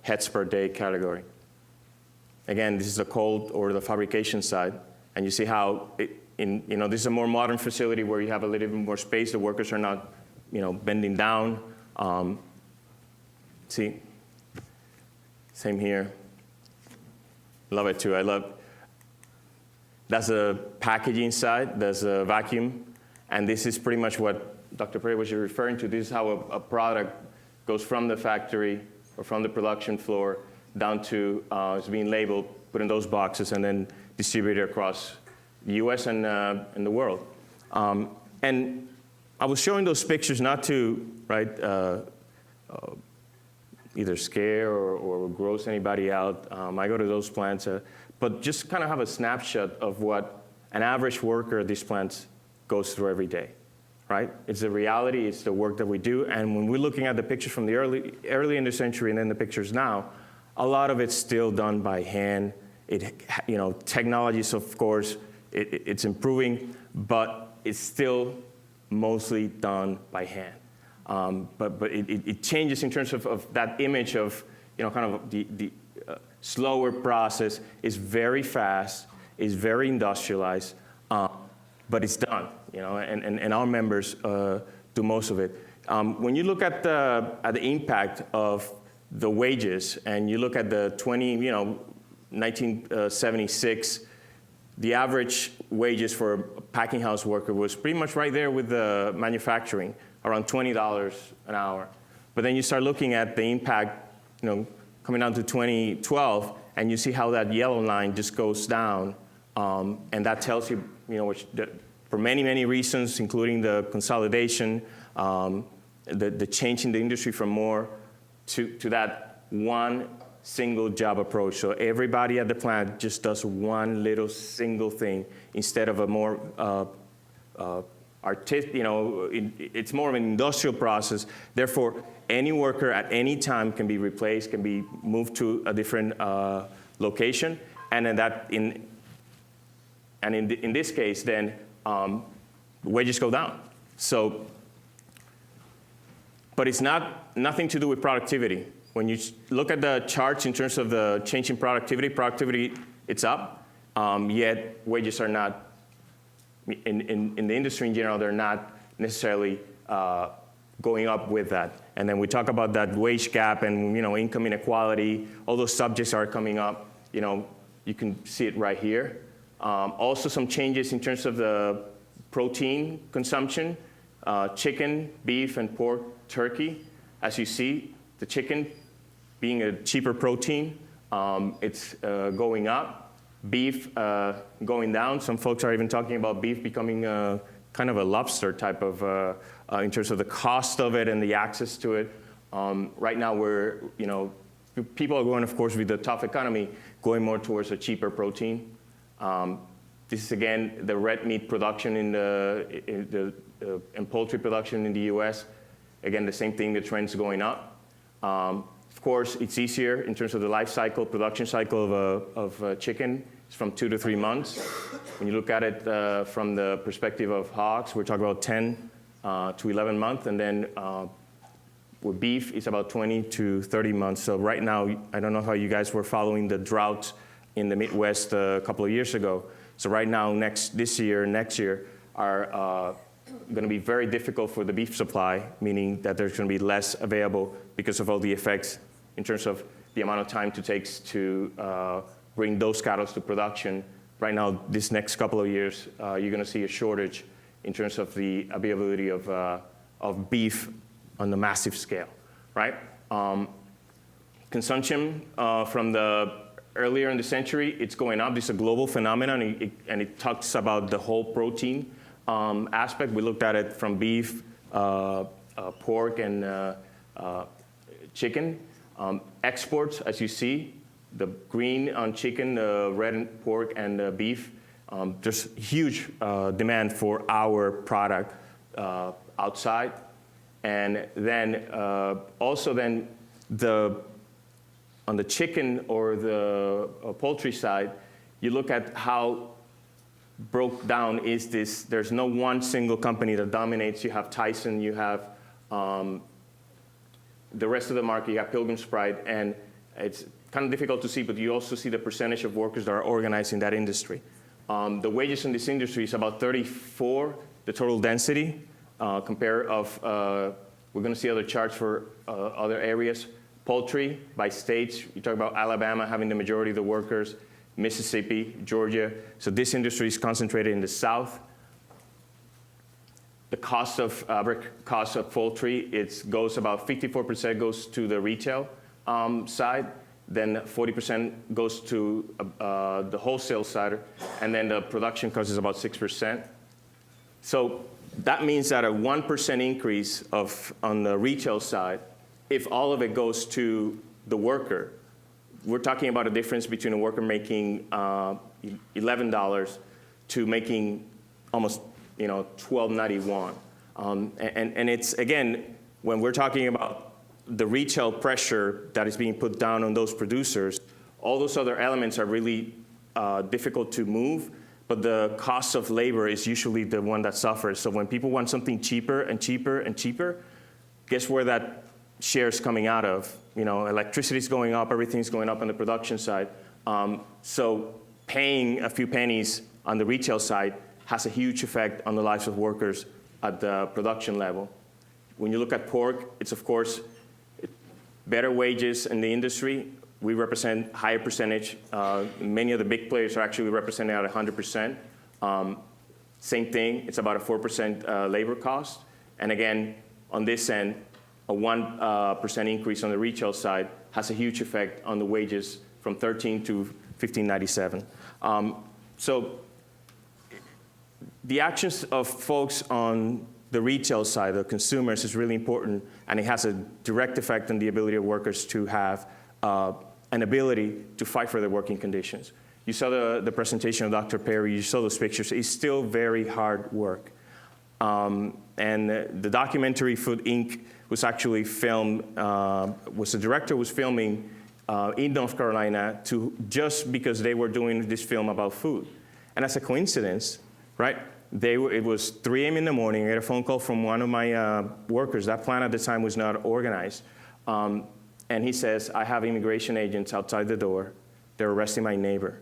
heads per day category. Again, this is the cold or the fabrication side, and you see how this is a more modern facility where you have a little bit more space. The workers are not bending down. See, same here. Love it too. That's a packaging side. There's a vacuum, and this is pretty much what Dr. Perry was referring to. This is how a product goes from the factory or from the production floor down to it's being labeled, put in those boxes, and then distributed across the U.S. and the world. And I was showing those pictures not to either scare or gross anybody out. I go to those plants, but just kind of have a snapshot of what an average worker at these plants goes through every day. Right? It's the reality, it's the work that we do, and when we're looking at the pictures from the early in the century and then the pictures now, a lot of it's still done by hand. Technologies, of course, it's improving, but it's still mostly done by hand. But it changes in terms of that image of, kind of the slower process is very fast, is very industrialized, but it's done. And our members do most of it. When you look at the impact of the wages, and you look at the 1976, the average wages for a packing house worker was pretty much right there with the manufacturing, around $20 an hour. But then you start looking at the impact, coming down to 2012, and you see how that yellow line just goes down, and that tells you, for many, many reasons, including the consolidation, the change in the industry from more to that one single job approach. So everybody at the plant just does one little single thing instead of a more it's more of an industrial process. Therefore, any worker at any time can be replaced, can be moved to a different location, and in this case, then wages go down. So, but it's nothing to do with productivity. When you look at the charts in terms of the change in productivity, it's up, yet wages are not, in the industry in general, they're not necessarily going up with that. And then we talk about that wage gap and income inequality, all those subjects are coming up. You can see it right here. Also some changes in terms of the protein consumption, chicken, beef, and pork, turkey. As you see, the chicken being a cheaper protein, it's going up. Beef going down. Some folks are even talking about beef becoming kind of a lobster type of, in terms of the cost of it and the access to it. Right now people are going, of course, with the tough economy, going more towards a cheaper protein. This is, again, the red meat production and poultry production in the U.S. Again, the same thing, the trend's going up. Of course, it's easier in terms of the life cycle, production cycle of chicken. It's from 2 to 3 months. When you look at it from the perspective of hogs, we're talking about 10 to 11 months. And then with beef, it's about 20 to 30 months. So right now, I don't know how you guys were following the drought in the Midwest a couple of years ago. So right now, this year, next year, are going to be very difficult for the beef supply, meaning that there's going to be less available because of all the effects in terms of the amount of time it takes to bring those cattle to production. Right now, this next couple of years, you're going to see a shortage in terms of the availability of beef on the massive scale, right? Consumption from the earlier in the century, it's going up. This is a global phenomenon, and it talks about the whole protein aspect. We looked at it from beef, pork, and chicken. Exports, as you see, the green on chicken, the red on pork, and beef. There's huge demand for our product outside. And then also then on the chicken or the poultry side, you look at how broke down is this. There's no one single company that dominates. You have Tyson, you have the rest of the market, you have Pilgrim's Pride, and it's kind of difficult to see, but you also see the percentage of workers that are organized in that industry. The wages in this industry is about 34, the total density. compare of, we're going to see other charts for other areas. Poultry by states, you talk about Alabama having the majority of the workers, Mississippi, Georgia. So this industry is concentrated in the South. The cost of poultry, it goes about 54% goes to the retail side, then 40% goes to the wholesale side, and then the production cost is about 6%. So that means that a 1% increase on the retail side, if all of it goes to the worker, we're talking about a difference between a worker making $11 to making almost $12.91. And it's, again, when we're talking about the retail pressure that is being put down on those producers, all those other elements are really difficult to move, but the cost of labor is usually the one that suffers. So when people want something cheaper and cheaper and cheaper, guess where that share is coming out of? Electricity's going up, everything's going up on the production side. So paying a few pennies on the retail side has a huge effect on the lives of workers at the production level. When you look at pork, it's of course better wages in the industry. We represent higher percentage. Many of the big players are actually represented at 100%. Same thing, it's about a 4% labor cost. And again, on this end, a 1% increase on the retail side has a huge effect on the wages from $13 to $15.97. So the actions of folks on the retail side, the consumers, is really important, and it has a direct effect on the ability of workers to have an ability to fight for their working conditions. You saw the presentation of Dr. Perry, you saw those pictures. It's still very hard work. And the documentary Food Inc. was actually filmed, the director was filming in North Carolina just because they were doing this film about food. And as a coincidence, right, it was 3 a.m. in the morning. I got a phone call from one of my workers. That plant at the time was not organized. And he says, I have immigration agents outside the door. They're arresting my neighbor.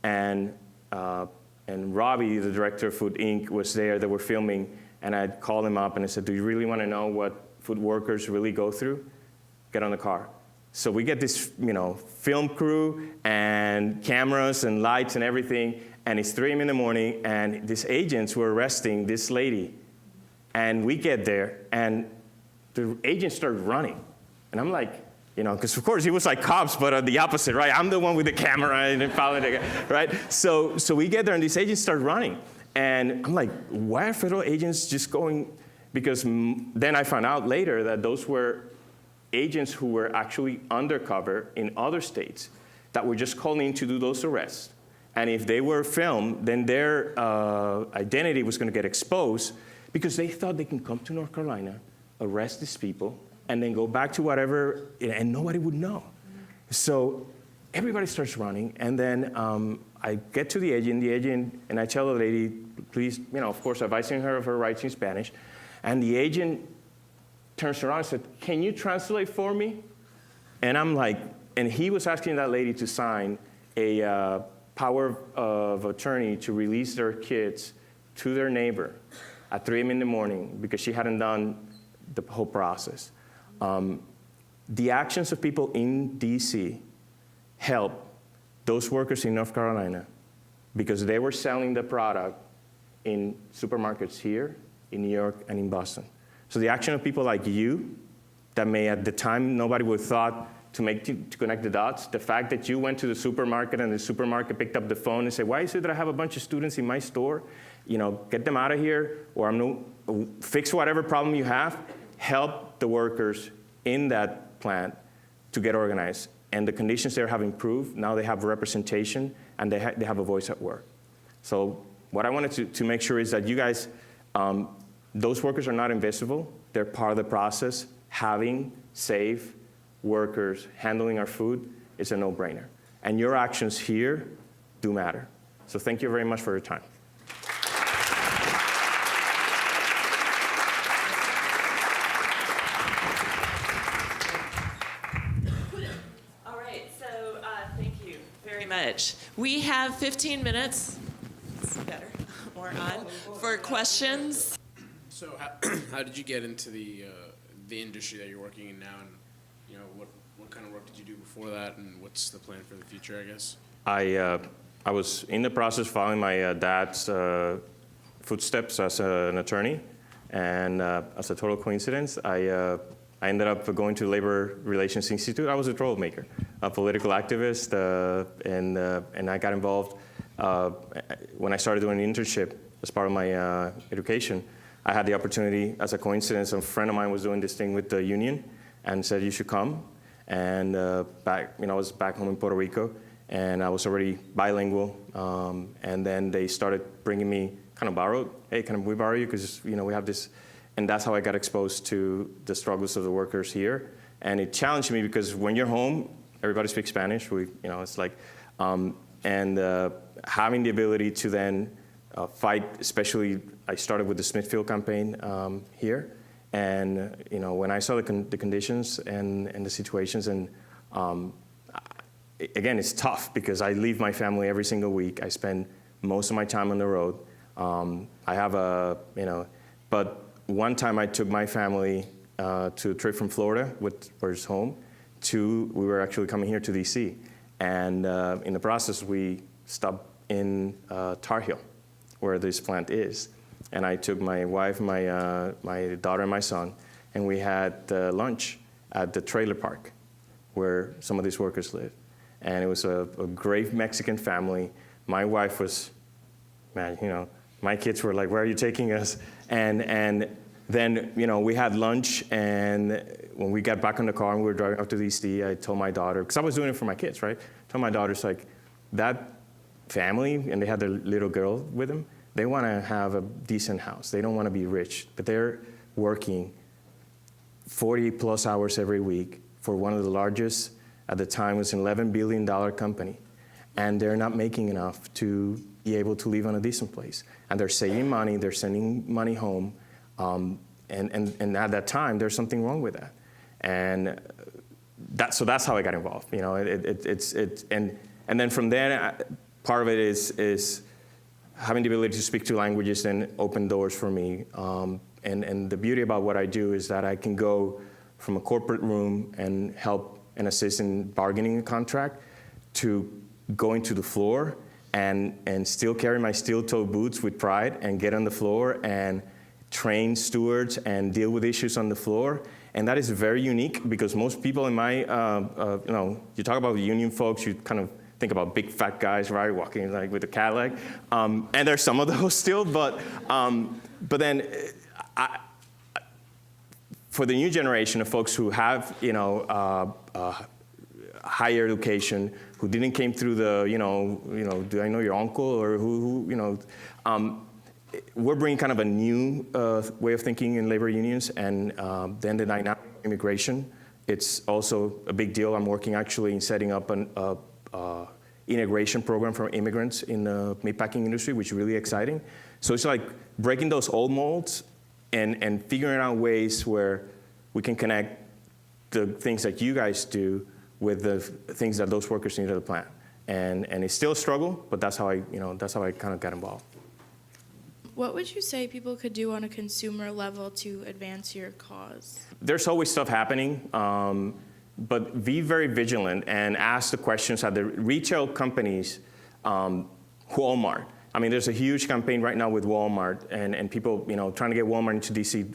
And Robbie, the director of Food Inc., was there. They were filming. And I called him up and I said, do you really want to know what food workers really go through? Get on the car. So we get this, film crew and cameras and lights and everything. And it's 3 a.m. in the morning, and these agents were arresting this lady. And we get there, and the agents started running. And I'm like, because of course he was like cops, but the opposite, right? I'm the one with the camera and following the guy, right? So we get there, and these agents start running. And I'm like, why are federal agents just going? Because then I found out later that those were agents who were actually undercover in other states that were just calling in to do those arrests. And if they were filmed, then their identity was going to get exposed because they thought they can come to North Carolina, arrest these people, and then go back to whatever, and nobody would know. So everybody starts running, and then I get to the agent, and I tell the lady, please, of course, advising her of her rights in Spanish. And the agent turns around and said, can you translate for me? And I'm like, and he was asking that lady to sign a power of attorney to release their kids to their neighbor at 3 a.m. in the morning because she hadn't done the whole process. The actions of people in D.C. helped those workers in North Carolina because they were selling the product in supermarkets here, in New York, and in Boston. So the action of people like you that may at the time nobody would have thought to connect the dots, the fact that you went to the supermarket and the supermarket picked up the phone and said, why is it that I have a bunch of students in my store? Get them out of here, or I'm going to fix whatever problem you have. Help the workers in that plant to get organized. And the conditions there have improved. Now they have representation, and they have a voice at work. So what I wanted to make sure is that you guys, those workers are not invisible. They're part of the process. Having safe workers handling our food is a no-brainer. And your actions here do matter. So thank you very much for your time. All right, so thank you very much. We have 15 minutes, it's better, or on, for questions. So how did you get into the industry that you're working in now, and what kind of work did you do before that, and what's the plan for the future, I guess? I was in the process following my dad's footsteps as an attorney, and as a total coincidence, I ended up going to Labor Relations Institute. I was a troublemaker, a political activist, and I got involved when I started doing an internship as part of my education. I had the opportunity, as a coincidence, a friend of mine was doing this thing with the union and said, you should come. And I was back home in Puerto Rico, and I was already bilingual. And then they started bringing me kind of borrowed. Hey, can we borrow you? Because we have this, and that's how I got exposed to the struggles of the workers here. And it challenged me because when you're home, everybody speaks Spanish. It's like, having the ability to then fight, especially I started with the Smithfield campaign here. And when I saw the conditions and the situations, and again, it's tough because I leave my family every single week. I spend most of my time on the road. I have but one time I took my family to a trip from Florida, where it's home, we were actually coming here to DC. And in the process, we stopped in Tar Heel, where this plant is. And I took my wife, my daughter, and my son, and we had lunch at the trailer park where some of these workers live. And it was a great Mexican family. My wife was, my kids were like, where are you taking us? And then, we had lunch, and when we got back in the car and we were driving up to DC, I told my daughter, because I was doing it for my kids, right? I told my daughter, it's like, that family, and they had their little girl with them, they want to have a decent house. They don't want to be rich, but they're working 40+ hours every week for one of the largest, at the time, was an $11 billion company. And they're not making enough to be able to live on a decent place. And they're saving money, they're sending money home. And at that time, there's something wrong with that. And so that's how I got involved. And then from there, part of it is having the ability to speak two languages and open doors for me. And the beauty about what I do is that I can go from a corporate room and help and assist in bargaining a contract to going to the floor and still carry my steel-toe boots with pride and get on the floor and train stewards and deal with issues on the floor. And that is very unique because most people in my, you talk about union folks, you kind of think about big fat guys, right, walking like with a Cadillac. And there's some of those still, but then for the new generation of folks who have, higher education, who didn't came through the, do I know your uncle, or who we're bringing kind of a new way of thinking in labor unions, and then the dynamic of immigration. It's also a big deal. I'm working actually in setting up an integration program for immigrants in the meatpacking industry, which is really exciting. So it's like breaking those old molds and figuring out ways where we can connect the things that you guys do with the things that those workers need at the plant. And it's still a struggle, but that's how I kind of got involved. What would you say people could do on a consumer level to advance your cause? There's always stuff happening, but be very vigilant and ask the questions at the retail companies. Walmart. I mean, there's a huge campaign right now with Walmart and people, trying to get Walmart into DC.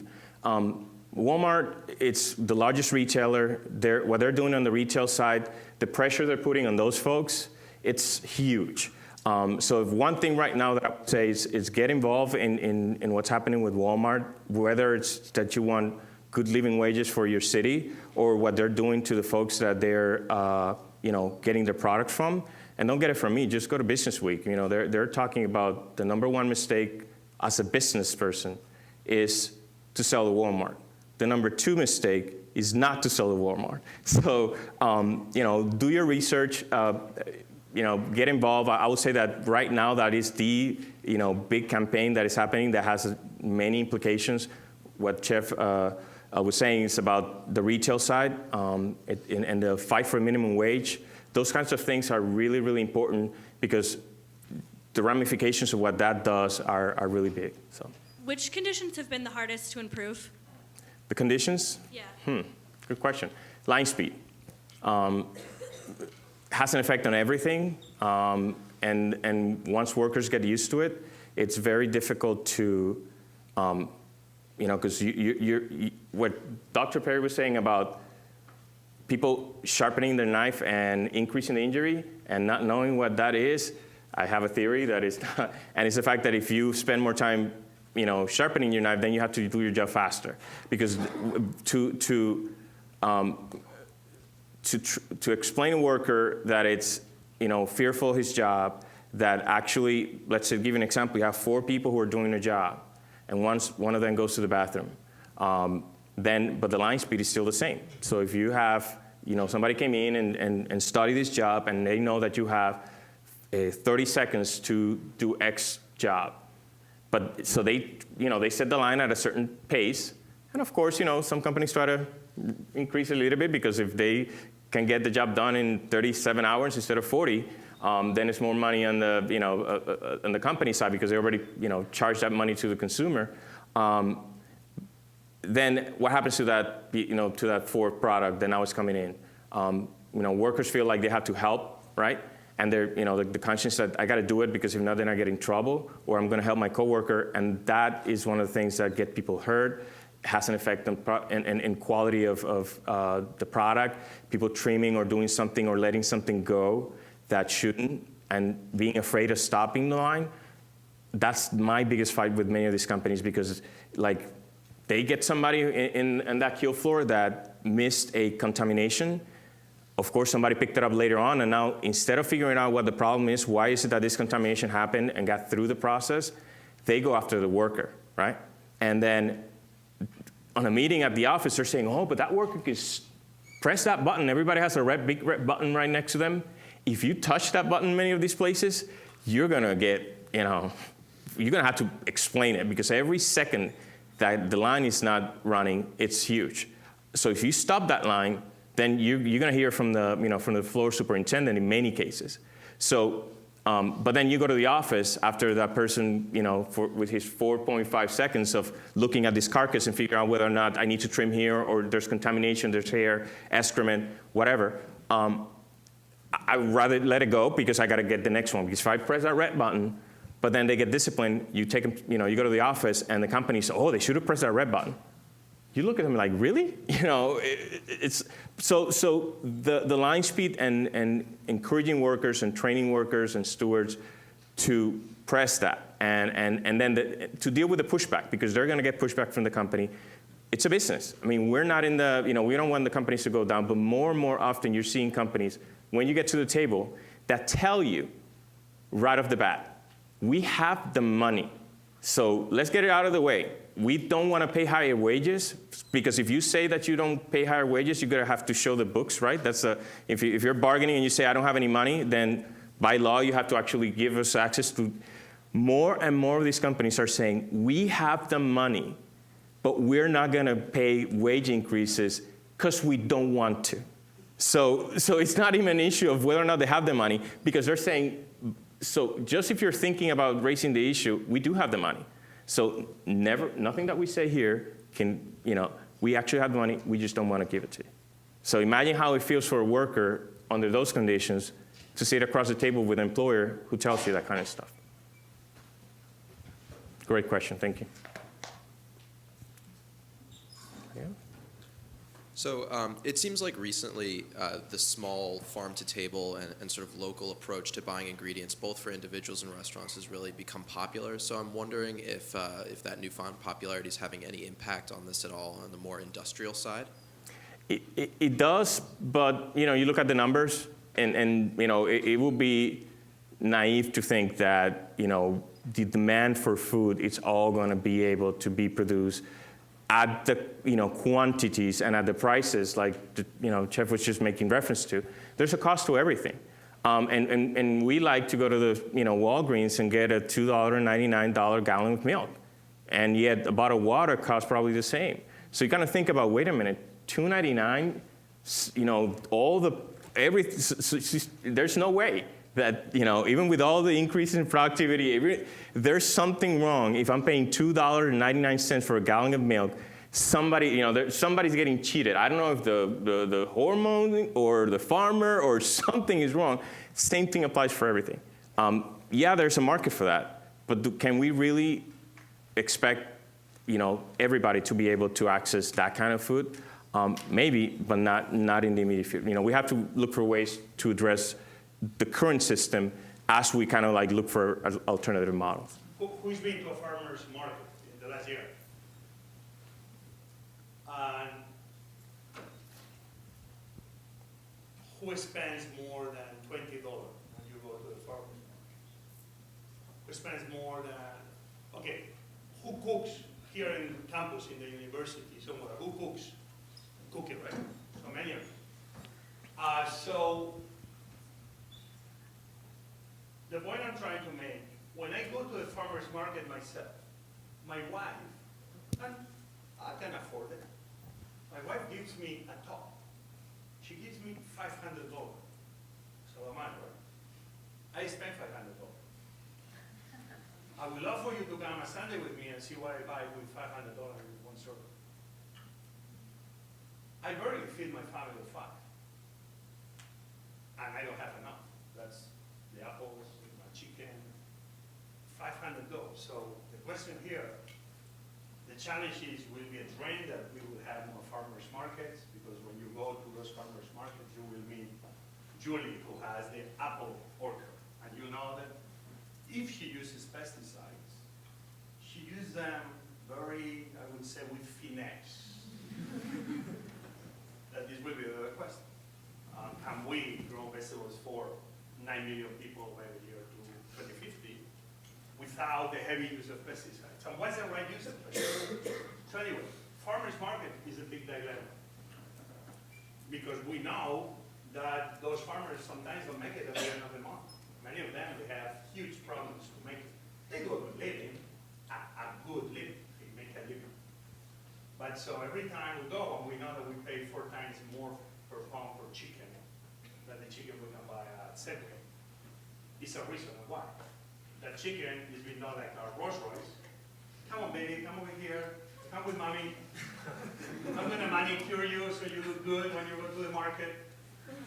Walmart, it's the largest retailer. What they're doing on the retail side, the pressure they're putting on those folks, it's huge. So if one thing right now that I would say is get involved in what's happening with Walmart, whether it's that you want good living wages for your city or what they're doing to the folks that they're getting their product from. And don't get it from me, just go to Business Week. They're talking about the number one mistake as a business person is to sell to Walmart. The number two mistake is not to sell to Walmart. So, do your research, get involved. I would say that right now that is the, big campaign that is happening that has many implications. What Chef was saying is about the retail side and the fight for minimum wage. Those kinds of things are really, really important because the ramifications of what that does are really big. So. which conditions have been the hardest to improve? The conditions? Yeah. Good question. Line speed. Has an effect on everything, and once workers get used to it, it's very difficult to, because what Dr. Perry was saying about people sharpening their knife and increasing the injury and not knowing what that is, I have a theory that is not, and it's the fact that if you spend more time, sharpening your knife, then you have to do your job faster, because to explain to a worker that it's, fearful of his job, that actually, let's say, give an example, you have 4 people who are doing a job, and one of them goes to the bathroom, but the line speed is still the same. So if you have, somebody came in and studied this job, and they know that you have 30 seconds to do X job. But so they set the line at a certain pace, and of course, some companies try to increase a little bit, because if they can get the job done in 37 hours instead of 40, then it's more money on the on the company side, because they already charge that money to the consumer. Then what happens to that to that 4th product that now is coming in? Workers feel like they have to help, right? And they're the conscience that I got to do it, because if not, then I get in trouble, or I'm going to help my coworker, and that is one of the things that get people hurt. Has an effect on quality of the product, people trimming or doing something or letting something go that shouldn't, and being afraid of stopping the line. That's my biggest fight with many of these companies, because they get somebody in that kill floor that missed a contamination. Of course, somebody picked it up later on, and now instead of figuring out what the problem is, why is it that this contamination happened and got through the process, they go after the worker, right? And then on a meeting at the office, they're saying, oh, but that worker can press that button. Everybody has a big red button right next to them. If you touch that button in many of these places, you're gonna get, you're gonna have to explain it, because every second that the line is not running, it's huge. So if you stop that line, then you're gonna hear from the floor superintendent in many cases. So, but then you go to the office after that person, with his 4.5 seconds of looking at this carcass and figure out whether or not I need to trim here, or there's contamination, there's hair, excrement, whatever. I'd rather let it go, because I got to get the next one. Because if I press that red button, but then they get disciplined, you take them, you go to the office, and the company says, oh, they should have pressed that red button. You look at them like, really? It's so the line speed and encouraging workers and training workers and stewards to press that, and then to deal with the pushback, because they're going to get pushback from the company. It's a business. I mean, we're not in the, we don't want the companies to go down, but more and more often you're seeing companies, when you get to the table, that tell you right off the bat, we have the money, so let's get it out of the way. We don't want to pay higher wages, because if you say that you don't pay higher wages, you're going to have to show the books, right? That's if you're bargaining and you say, I don't have any money, then by law you have to actually give us access to. More and more of these companies are saying, we have the money, but we're not going to pay wage increases because we don't want to. So it's not even an issue of whether or not they have the money, because they're saying, so just if you're thinking about raising the issue, we do have the money. So nothing that we say here can, we actually have the money, we just don't want to give it to you. So imagine how it feels for a worker under those conditions to sit across the table with an employer who tells you that kind of stuff. Great question, thank you. Yeah. So it seems like recently the small farm-to-table and sort of local approach to buying ingredients, both for individuals and restaurants, has really become popular. So I'm wondering if that newfound popularity is having any impact on this at all on the more industrial side? It does, but you look at the numbers, and it would be naive to think that the demand for food is all going to be able to be produced at the quantities and at the prices like Chef was just making reference to. There's a cost to everything, and we like to go to the Walgreens and get a $2.99 gallon of milk, and yet a bottle of water costs probably the same. So you got to think about, wait a minute, $2.99, there's no way that, even with all the increase in productivity, there's something wrong. If I'm paying $2.99 for a gallon of milk, somebody's getting cheated. I don't know if the hormone or the farmer or something is wrong. Same thing applies for everything. Yeah, there's a market for that, but can we really expect everybody to be able to access that kind of food? Maybe, but not in the immediate future. We have to look for ways to address the current system as we kind of like look for alternative models. Who's been to a farmer's market in the last year? And who spends more than $20 when you go to the farmer's market? Who spends more than, okay, who cooks here in campus in the university somewhere? Who cooks? Cooking, right? So many of them. So the point I'm trying to make, when I go to the farmer's market myself, my wife, and I can afford it, my wife gives me a top. She gives me $500. So am I, right? I spend $500. I would love for you to come a Sunday with me and see what I buy with $500 in one server. I barely feed my family of 5. And I don't have enough. That's the apples, my chicken, $500. So the question here, the challenge is, will be a trend that we will have more farmers markets, because when you go to those farmers markets, you will meet Julie, who has the apple orchard. And you know that if she uses pesticides, she uses them very, I would say, with finesse. That this will be the question. Can we grow vegetables for 9 million people by the year to 2050 without the heavy use of pesticides? And what's the right use of pesticides? So anyway, farmers market is a big dilemma, because we know that those farmers sometimes don't make it at the end of the month. Many of them, they have huge problems to make it. They do a good living, a good living, they make a living. But so every time we go, and we know that we pay 4 times more per pound for chicken than the chicken we can buy at Subway. It's a reason why. That chicken is being done like our Rolls Royce. Come on, baby, come over here. Come with mommy. I'm gonna manicure you so you look good when you go to the market.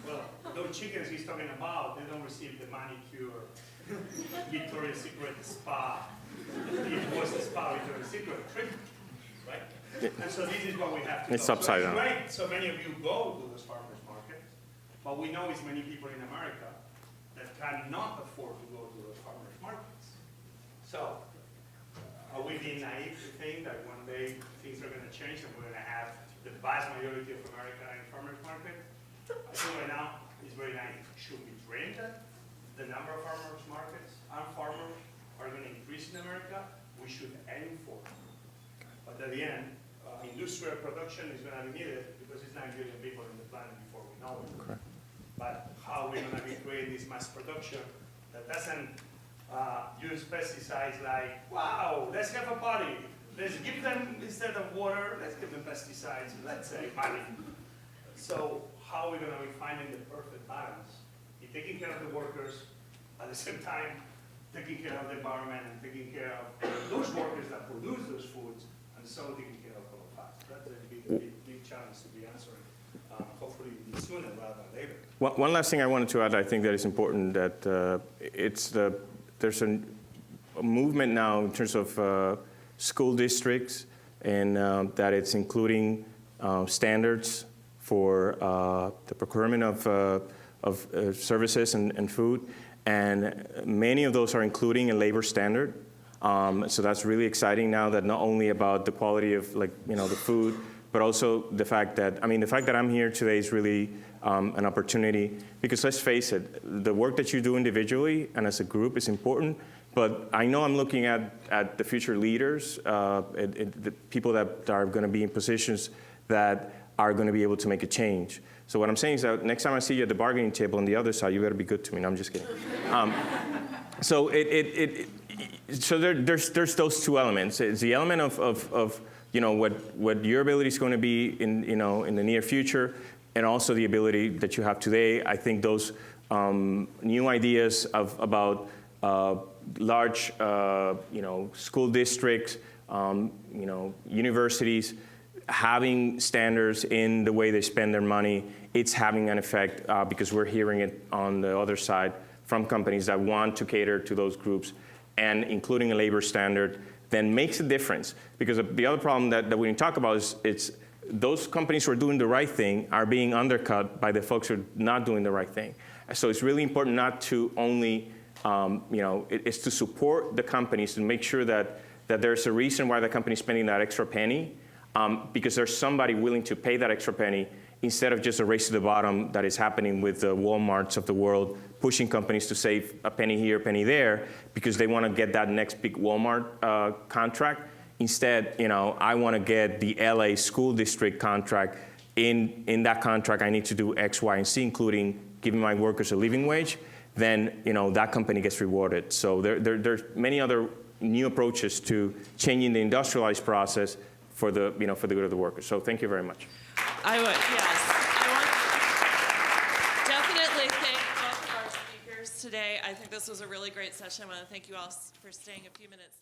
Well, those chickens he's talking about, they don't receive the manicure, Victoria's Secret spa. It was the spa Victoria's Secret treatment, right? And so this is what we have to do. It's upside down. Right, so many of you go to those farmers markets, but we know it's many people in America that cannot afford to go to those farmers markets. So, are we being naive to think that one day things are going to change and we're going to have the vast majority of America in farmers market? I think right now it's very naive. Should we dream that the number of farmers markets and farmers are going to increase in America? We should aim for it. But at the end, industrial production is going to be needed because it's 9 billion people in the planet before we know it. Correct. But how are we going to be creating this mass production that doesn't use pesticides like, wow, let's have a party. Let's give them, instead of water, let's give them pesticides, let's say money. So how are we going to be finding the perfect balance in taking care of the workers, at the same time taking care of the environment and taking care of those workers that produce those foods, and so taking care of all of us? That's a big challenge to be answering, hopefully sooner rather than later. One last thing I wanted to add, I think that is important, that there's a movement now in terms of school districts, and that it's including standards for the procurement of services and food, and many of those are including a labor standard. So that's really exciting now, that not only about the quality of the food, but also the fact that I'm here today is really an opportunity, because let's face it, the work that you do individually and as a group is important, but I know I'm looking at the future leaders, the people that are going to be in positions that are going to be able to make a change. So what I'm saying is that next time I see you at the bargaining table on the other side, you better be good to me. No, I'm just kidding. So so there's those two elements. It's the element of what your ability is going to be in the near future, and also the ability that you have today. I think those new ideas about large, school districts, universities, having standards in the way they spend their money. It's having an effect because we're hearing it on the other side from companies that want to cater to those groups, and including a labor standard then makes a difference. Because the other problem that we didn't talk about is it's those companies who are doing the right thing are being undercut by the folks who are not doing the right thing. So it's really important not to only, it's to support the companies to make sure that there's a reason why the company's spending that extra penny, because there's somebody willing to pay that extra penny instead of just a race to the bottom that is happening with the Walmarts of the world, pushing companies to save a penny here, a penny there, because they want to get that next big Walmart contract. Instead, I want to get the LA school district contract. In that contract, I need to do X, Y, and Z, including giving my workers a living wage. Then, that company gets rewarded. So there's many other new approaches to changing the industrialized process for the good of the workers. So thank you very much. I want to definitely thank both of our speakers today. I think this was a really great session. I want to thank you all for staying a few minutes.